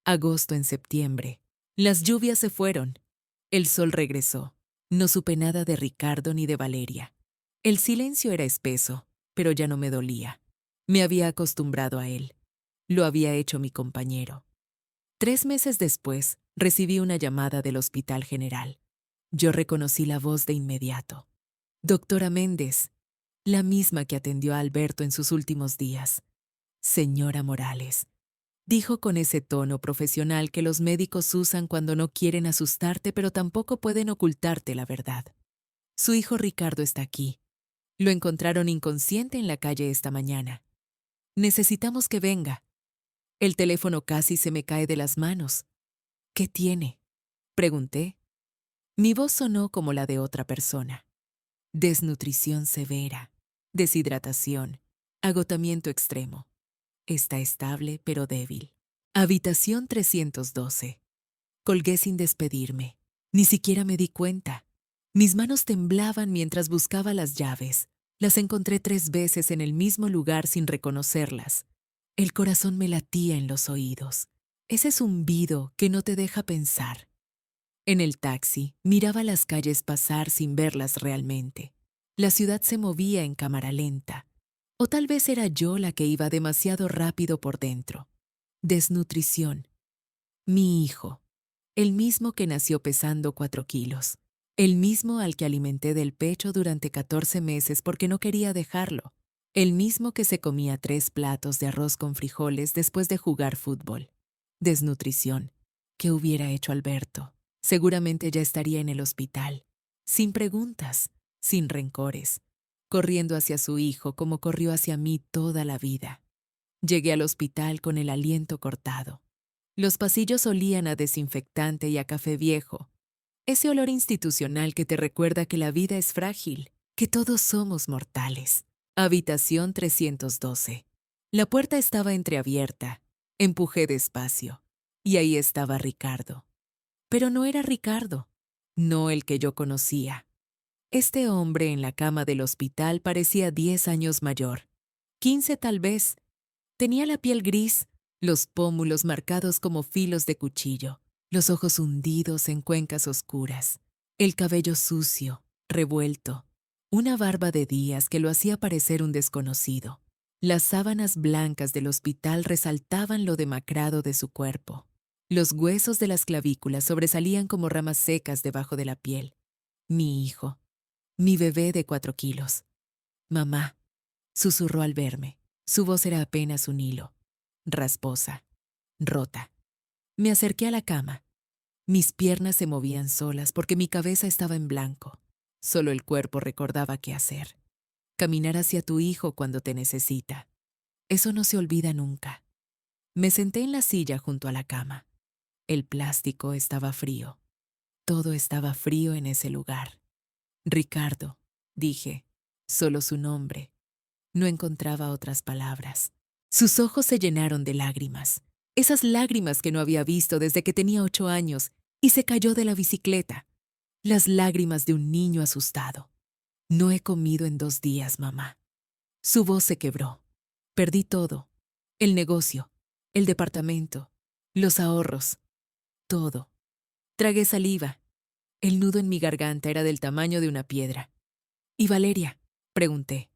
Agosto en septiembre. Las lluvias se fueron. El sol regresó. No supe nada de Ricardo ni de Valeria. El silencio era espeso, pero ya no me dolía. Me había acostumbrado a él. Lo había hecho mi compañero. 3 meses después, recibí una llamada del Hospital General. Yo reconocí la voz de inmediato. Doctora Méndez, la misma que atendió a Alberto en sus últimos días. Señora Morales, dijo con ese tono profesional que los médicos usan cuando no quieren asustarte, pero tampoco pueden ocultarte la verdad. Su hijo Ricardo está aquí. Lo encontraron inconsciente en la calle esta mañana. Necesitamos que venga. El teléfono casi se me cae de las manos. ¿Qué tiene?, pregunté. Mi voz sonó como la de otra persona. Desnutrición severa, deshidratación, agotamiento extremo. Está estable pero débil. Habitación 312. Colgué sin despedirme. Ni siquiera me di cuenta. Mis manos temblaban mientras buscaba las llaves. Las encontré 3 veces en el mismo lugar sin reconocerlas. El corazón me latía en los oídos. Ese zumbido que no te deja pensar. En el taxi, miraba las calles pasar sin verlas realmente. La ciudad se movía en cámara lenta. O tal vez era yo la que iba demasiado rápido por dentro. Desnutrición. Mi hijo. El mismo que nació pesando 4 kilos. El mismo al que alimenté del pecho durante 14 meses porque no quería dejarlo. El mismo que se comía 3 platos de arroz con frijoles después de jugar fútbol. Desnutrición. ¿Qué hubiera hecho Alberto? Seguramente ya estaría en el hospital. Sin preguntas, sin rencores. Corriendo hacia su hijo como corrió hacia mí toda la vida. Llegué al hospital con el aliento cortado. Los pasillos olían a desinfectante y a café viejo. Ese olor institucional que te recuerda que la vida es frágil, que todos somos mortales. Habitación 312. La puerta estaba entreabierta. Empujé despacio. Y ahí estaba Ricardo. Pero no era Ricardo. No el que yo conocía. Este hombre en la cama del hospital parecía 10 años mayor. 15 tal vez. Tenía la piel gris, los pómulos marcados como filos de cuchillo, los ojos hundidos en cuencas oscuras, el cabello sucio, revuelto, una barba de días que lo hacía parecer un desconocido. Las sábanas blancas del hospital resaltaban lo demacrado de su cuerpo. Los huesos de las clavículas sobresalían como ramas secas debajo de la piel. Mi hijo, mi bebé de 4 kilos. Mamá, susurró al verme. Su voz era apenas un hilo, rasposa, rota. Me acerqué a la cama. Mis piernas se movían solas porque mi cabeza estaba en blanco. Solo el cuerpo recordaba qué hacer. Caminar hacia tu hijo cuando te necesita. Eso no se olvida nunca. Me senté en la silla junto a la cama. El plástico estaba frío. Todo estaba frío en ese lugar. Ricardo, dije, solo su nombre. No encontraba otras palabras. Sus ojos se llenaron de lágrimas. Esas lágrimas que no había visto desde que tenía 8 años y se cayó de la bicicleta. Las lágrimas de un niño asustado. No he comido en 2 días, mamá. Su voz se quebró. Perdí todo. El negocio, el departamento, los ahorros, todo. Tragué saliva. El nudo en mi garganta era del tamaño de una piedra. ¿Y Valeria?, pregunté.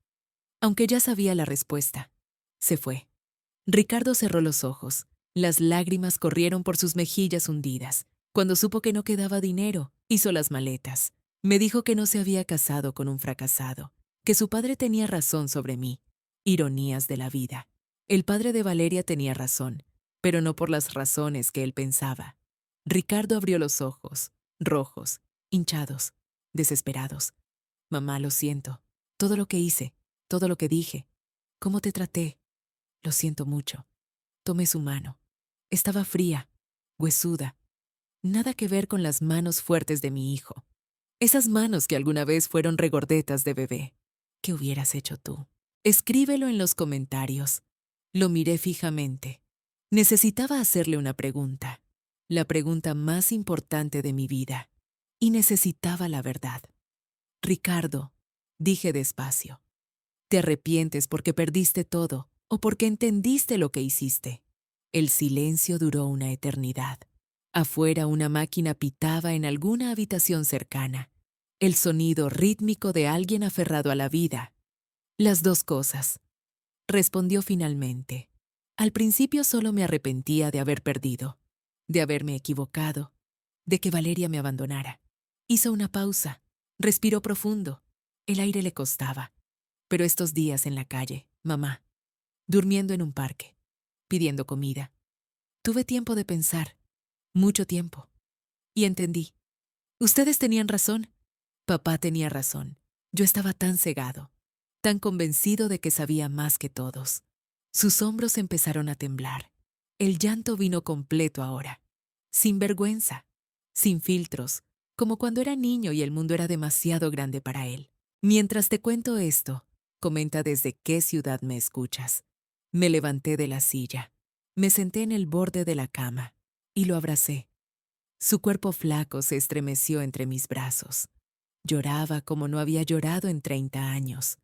Aunque ya sabía la respuesta. Se fue. Ricardo cerró los ojos. Las lágrimas corrieron por sus mejillas hundidas. Cuando supo que no quedaba dinero, hizo las maletas. Me dijo que no se había casado con un fracasado, que su padre tenía razón sobre mí. Ironías de la vida. El padre de Valeria tenía razón, pero no por las razones que él pensaba. Ricardo abrió los ojos, rojos, hinchados, desesperados. Mamá, lo siento. Todo lo que hice, todo lo que dije, cómo te traté. Lo siento mucho. Tomé su mano. Estaba fría, huesuda. Nada que ver con las manos fuertes de mi hijo. Esas manos que alguna vez fueron regordetas de bebé. ¿Qué hubieras hecho tú? Escríbelo en los comentarios. Lo miré fijamente. Necesitaba hacerle una pregunta. La pregunta más importante de mi vida. Y necesitaba la verdad. Ricardo, dije despacio, ¿te arrepientes porque perdiste todo o porque entendiste lo que hiciste? El silencio duró una eternidad. Afuera una máquina pitaba en alguna habitación cercana. El sonido rítmico de alguien aferrado a la vida. Las dos cosas, respondió finalmente. Al principio solo me arrepentía de haber perdido, de haberme equivocado, de que Valeria me abandonara. Hizo una pausa, respiró profundo. El aire le costaba. Pero estos días en la calle, mamá, durmiendo en un parque, pidiendo comida, tuve tiempo de pensar, mucho tiempo. Y entendí. Ustedes tenían razón. Papá tenía razón. Yo estaba tan cegado, tan convencido de que sabía más que todos. Sus hombros empezaron a temblar. El llanto vino completo ahora, sin vergüenza, sin filtros, como cuando era niño y el mundo era demasiado grande para él. Mientras te cuento esto, comenta desde qué ciudad me escuchas. Me levanté de la silla, me senté en el borde de la cama y lo abracé. Su cuerpo flaco se estremeció entre mis brazos. Lloraba como no había llorado en 30 años,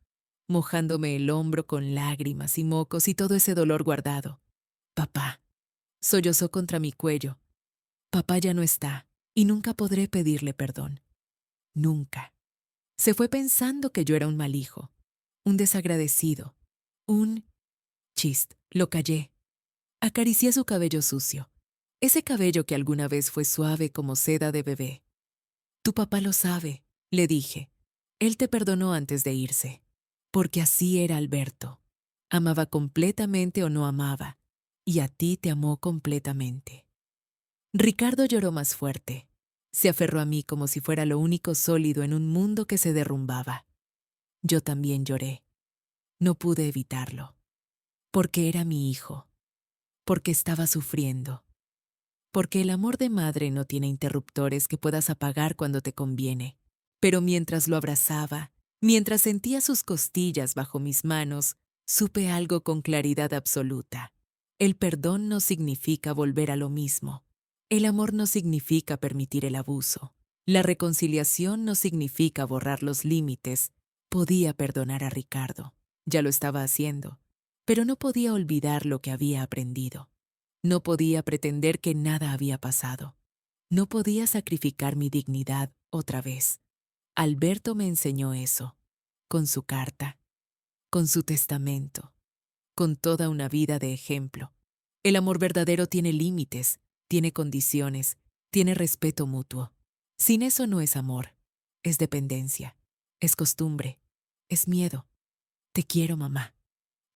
mojándome el hombro con lágrimas y mocos y todo ese dolor guardado. Papá, sollozó contra mi cuello. Papá ya no está y nunca podré pedirle perdón. Nunca. Se fue pensando que yo era un mal hijo, un desagradecido, un... Chist, lo callé. Acaricié su cabello sucio, ese cabello que alguna vez fue suave como seda de bebé. Tu papá lo sabe, le dije. Él te perdonó antes de irse, porque así era Alberto. Amaba completamente o no amaba, y a ti te amó completamente. Ricardo lloró más fuerte. Se aferró a mí como si fuera lo único sólido en un mundo que se derrumbaba. Yo también lloré. No pude evitarlo. Porque era mi hijo. Porque estaba sufriendo. Porque el amor de madre no tiene interruptores que puedas apagar cuando te conviene. Pero mientras lo abrazaba, mientras sentía sus costillas bajo mis manos, supe algo con claridad absoluta. El perdón no significa volver a lo mismo. El amor no significa permitir el abuso. La reconciliación no significa borrar los límites. Podía perdonar a Ricardo. Ya lo estaba haciendo. Pero no podía olvidar lo que había aprendido. No podía pretender que nada había pasado. No podía sacrificar mi dignidad otra vez. Alberto me enseñó eso, con su carta, con su testamento, con toda una vida de ejemplo. El amor verdadero tiene límites, tiene condiciones, tiene respeto mutuo. Sin eso no es amor, es dependencia, es costumbre, es miedo. Te quiero, mamá,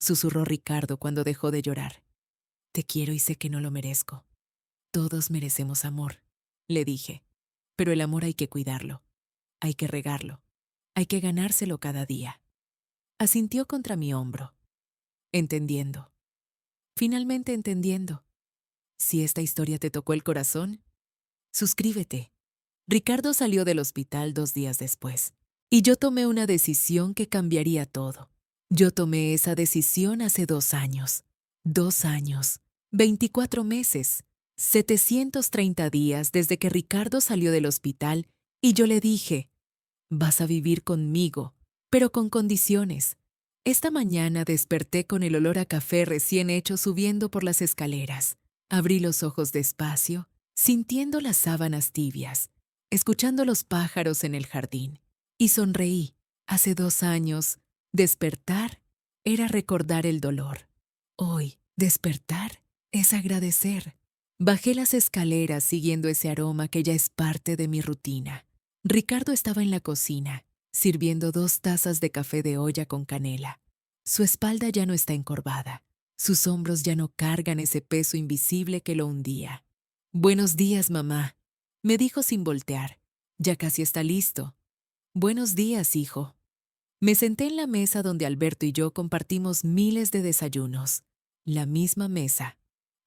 susurró Ricardo cuando dejó de llorar. Te quiero y sé que no lo merezco. Todos merecemos amor, le dije, pero el amor hay que cuidarlo, hay que regarlo, hay que ganárselo cada día. Asintió contra mi hombro, entendiendo. Finalmente entendiendo. Si esta historia te tocó el corazón, suscríbete. Ricardo salió del hospital 2 días después, y yo tomé una decisión que cambiaría todo. Yo tomé esa decisión hace 2 años. 2 años, 24 meses, 730 días desde que Ricardo salió del hospital y yo le dije, vas a vivir conmigo, pero con condiciones. Esta mañana desperté con el olor a café recién hecho subiendo por las escaleras. Abrí los ojos despacio, sintiendo las sábanas tibias, escuchando los pájaros en el jardín. Y sonreí. Hace 2 años, despertar era recordar el dolor. Hoy, despertar es agradecer. Bajé las escaleras siguiendo ese aroma que ya es parte de mi rutina. Ricardo estaba en la cocina, sirviendo 2 tazas de café de olla con canela. Su espalda ya no está encorvada. Sus hombros ya no cargan ese peso invisible que lo hundía. Buenos días, mamá, me dijo sin voltear. Ya casi está listo. Buenos días, hijo. Me senté en la mesa donde Alberto y yo compartimos miles de desayunos. La misma mesa,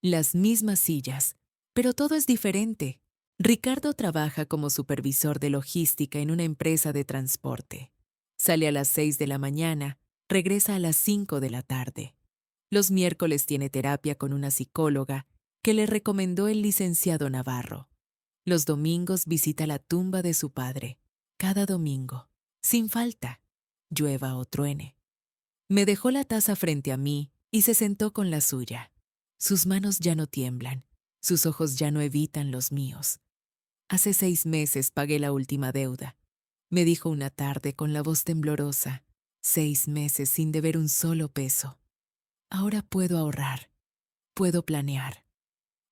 las mismas sillas, pero todo es diferente. Ricardo trabaja como supervisor de logística en una empresa de transporte. Sale a las 6 de la mañana, regresa a las 5 de la tarde. Los miércoles tiene terapia con una psicóloga que le recomendó el licenciado Navarro. Los domingos visita la tumba de su padre, cada domingo, sin falta, llueva o truene. Me dejó la taza frente a mí y se sentó con la suya. Sus manos ya no tiemblan, sus ojos ya no evitan los míos. Hace 6 meses pagué la última deuda. Me dijo una tarde con la voz temblorosa, 6 meses sin deber un solo peso. Ahora puedo ahorrar, puedo planear,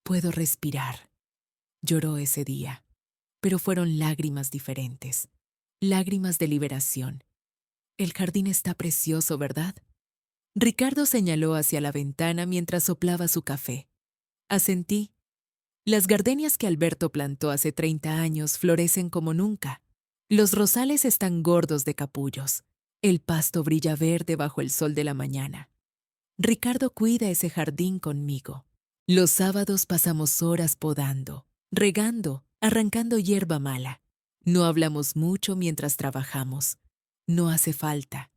puedo respirar. Lloró ese día, pero fueron lágrimas diferentes, lágrimas de liberación. El jardín está precioso, ¿verdad? Ricardo señaló hacia la ventana mientras soplaba su café. Asentí. Las gardenias que Alberto plantó hace 30 años florecen como nunca. Los rosales están gordos de capullos. El pasto brilla verde bajo el sol de la mañana. Ricardo cuida ese jardín conmigo. Los sábados pasamos horas podando, regando, arrancando hierba mala. No hablamos mucho mientras trabajamos. No hace falta.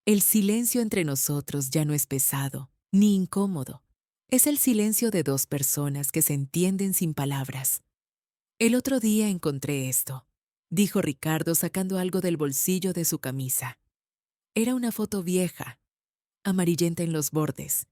El silencio entre nosotros ya no es pesado, ni incómodo. Es el silencio de 2 personas que se entienden sin palabras. El otro día encontré esto, dijo Ricardo sacando algo del bolsillo de su camisa. Era una foto vieja, amarillenta en los bordes.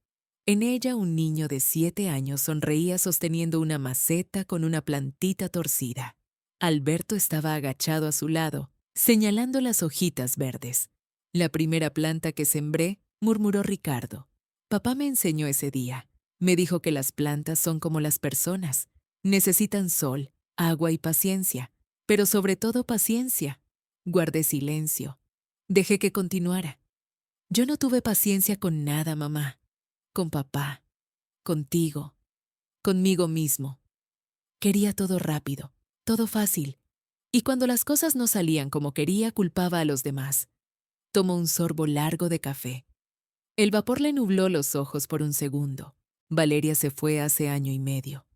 En ella un niño de 7 años sonreía sosteniendo una maceta con una plantita torcida. Alberto estaba agachado a su lado, señalando las hojitas verdes. La primera planta que sembré, murmuró Ricardo. Papá me enseñó ese día. Me dijo que las plantas son como las personas. Necesitan sol, agua y paciencia, pero sobre todo paciencia. Guardé silencio. Dejé que continuara. Yo no tuve paciencia con nada, mamá. Con papá, contigo, conmigo mismo. Quería todo rápido, todo fácil. Y cuando las cosas no salían como quería, culpaba a los demás. Tomó un sorbo largo de café. El vapor le nubló los ojos por un segundo. Valeria se fue hace 1 año y medio.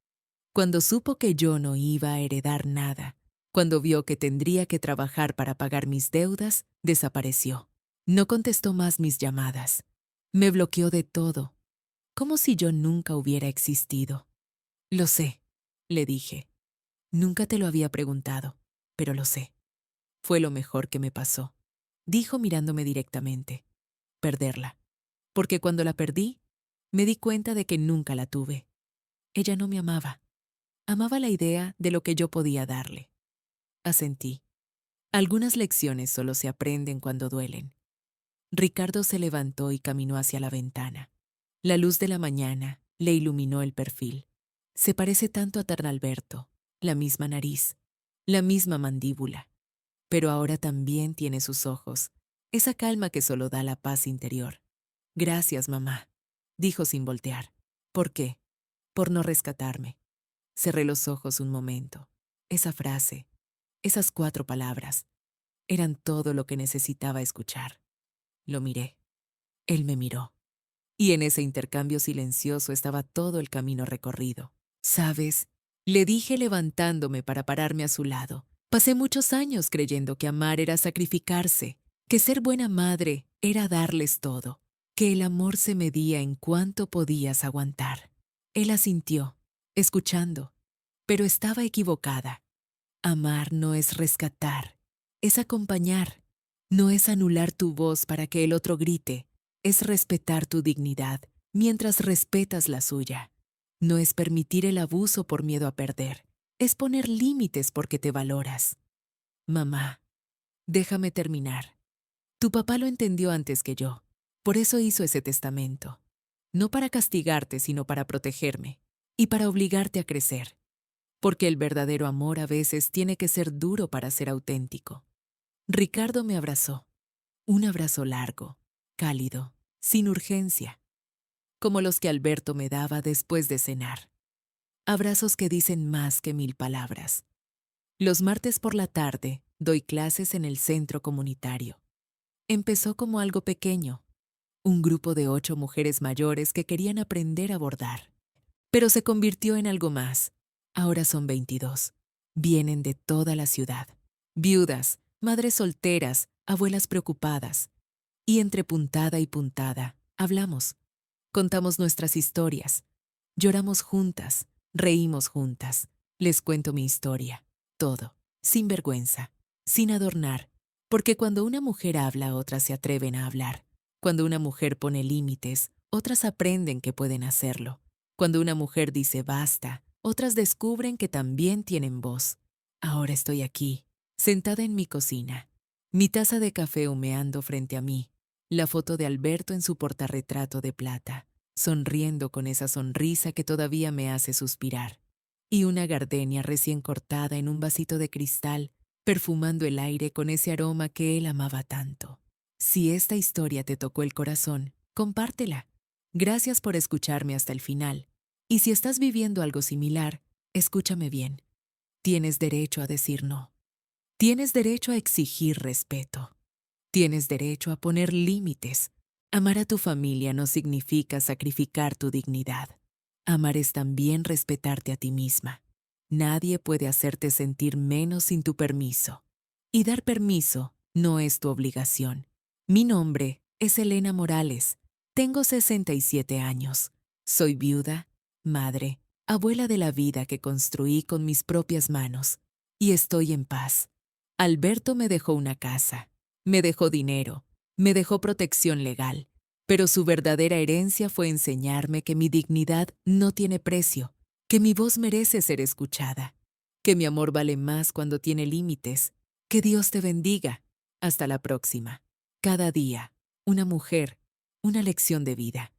Cuando supo que yo no iba a heredar nada, cuando vio que tendría que trabajar para pagar mis deudas, desapareció. No contestó más mis llamadas. Me bloqueó de todo, como si yo nunca hubiera existido. Lo sé, le dije. Nunca te lo había preguntado, pero lo sé. Fue lo mejor que me pasó, dijo mirándome directamente. Perderla. Porque cuando la perdí, me di cuenta de que nunca la tuve. Ella no me amaba. Amaba la idea de lo que yo podía darle. Asentí. Algunas lecciones solo se aprenden cuando duelen. Ricardo se levantó y caminó hacia la ventana. La luz de la mañana le iluminó el perfil. Se parece tanto a Tarnalberto, la misma nariz, la misma mandíbula. Pero ahora también tiene sus ojos, esa calma que solo da la paz interior. Gracias, mamá, dijo sin voltear. ¿Por qué? Por no rescatarme. Cerré los ojos un momento. Esa frase, esas 4 palabras, eran todo lo que necesitaba escuchar. Lo miré. Él me miró. Y en ese intercambio silencioso estaba todo el camino recorrido. ¿Sabes? Le dije levantándome para pararme a su lado. Pasé muchos años creyendo que amar era sacrificarse, que ser buena madre era darles todo, que el amor se medía en cuánto podías aguantar. Él asintió, escuchando, pero estaba equivocada. Amar no es rescatar, es acompañar. No es anular tu voz para que el otro grite, es respetar tu dignidad mientras respetas la suya. No es permitir el abuso por miedo a perder, es poner límites porque te valoras. Mamá, déjame terminar. Tu papá lo entendió antes que yo, por eso hizo ese testamento. No para castigarte, sino para protegerme y para obligarte a crecer. Porque el verdadero amor a veces tiene que ser duro para ser auténtico. Ricardo me abrazó. Un abrazo largo, cálido, sin urgencia, como los que Alberto me daba después de cenar. Abrazos que dicen más que 1000 palabras. Los martes por la tarde doy clases en el centro comunitario. Empezó como algo pequeño, un grupo de 8 mujeres mayores que querían aprender a bordar. pero se convirtió en algo más. Ahora son 22. Vienen de toda la ciudad. Viudas, madres solteras, abuelas preocupadas. Y entre puntada y puntada, hablamos. Contamos nuestras historias. Lloramos juntas, reímos juntas. Les cuento mi historia. Todo. Sin vergüenza. Sin adornar. Porque cuando una mujer habla, otras se atreven a hablar. Cuando una mujer pone límites, otras aprenden que pueden hacerlo. Cuando una mujer dice basta, otras descubren que también tienen voz. Ahora estoy aquí, sentada en mi cocina, mi taza de café humeando frente a mí, la foto de Alberto en su portarretrato de plata, sonriendo con esa sonrisa que todavía me hace suspirar, y una gardenia recién cortada en un vasito de cristal, perfumando el aire con ese aroma que él amaba tanto. Si esta historia te tocó el corazón, compártela. Gracias por escucharme hasta el final. Y si estás viviendo algo similar, escúchame bien. Tienes derecho a decir no. Tienes derecho a exigir respeto. Tienes derecho a poner límites. Amar a tu familia no significa sacrificar tu dignidad. Amar es también respetarte a ti misma. Nadie puede hacerte sentir menos sin tu permiso. Y dar permiso no es tu obligación. Mi nombre es Elena Morales. Tengo 67 años. Soy viuda, madre, abuela de la vida que construí con mis propias manos. Y estoy en paz. Alberto me dejó una casa, me dejó dinero, me dejó protección legal, pero su verdadera herencia fue enseñarme que mi dignidad no tiene precio, que mi voz merece ser escuchada, que mi amor vale más cuando tiene límites. Que Dios te bendiga. Hasta la próxima. Cada día, una mujer, una lección de vida.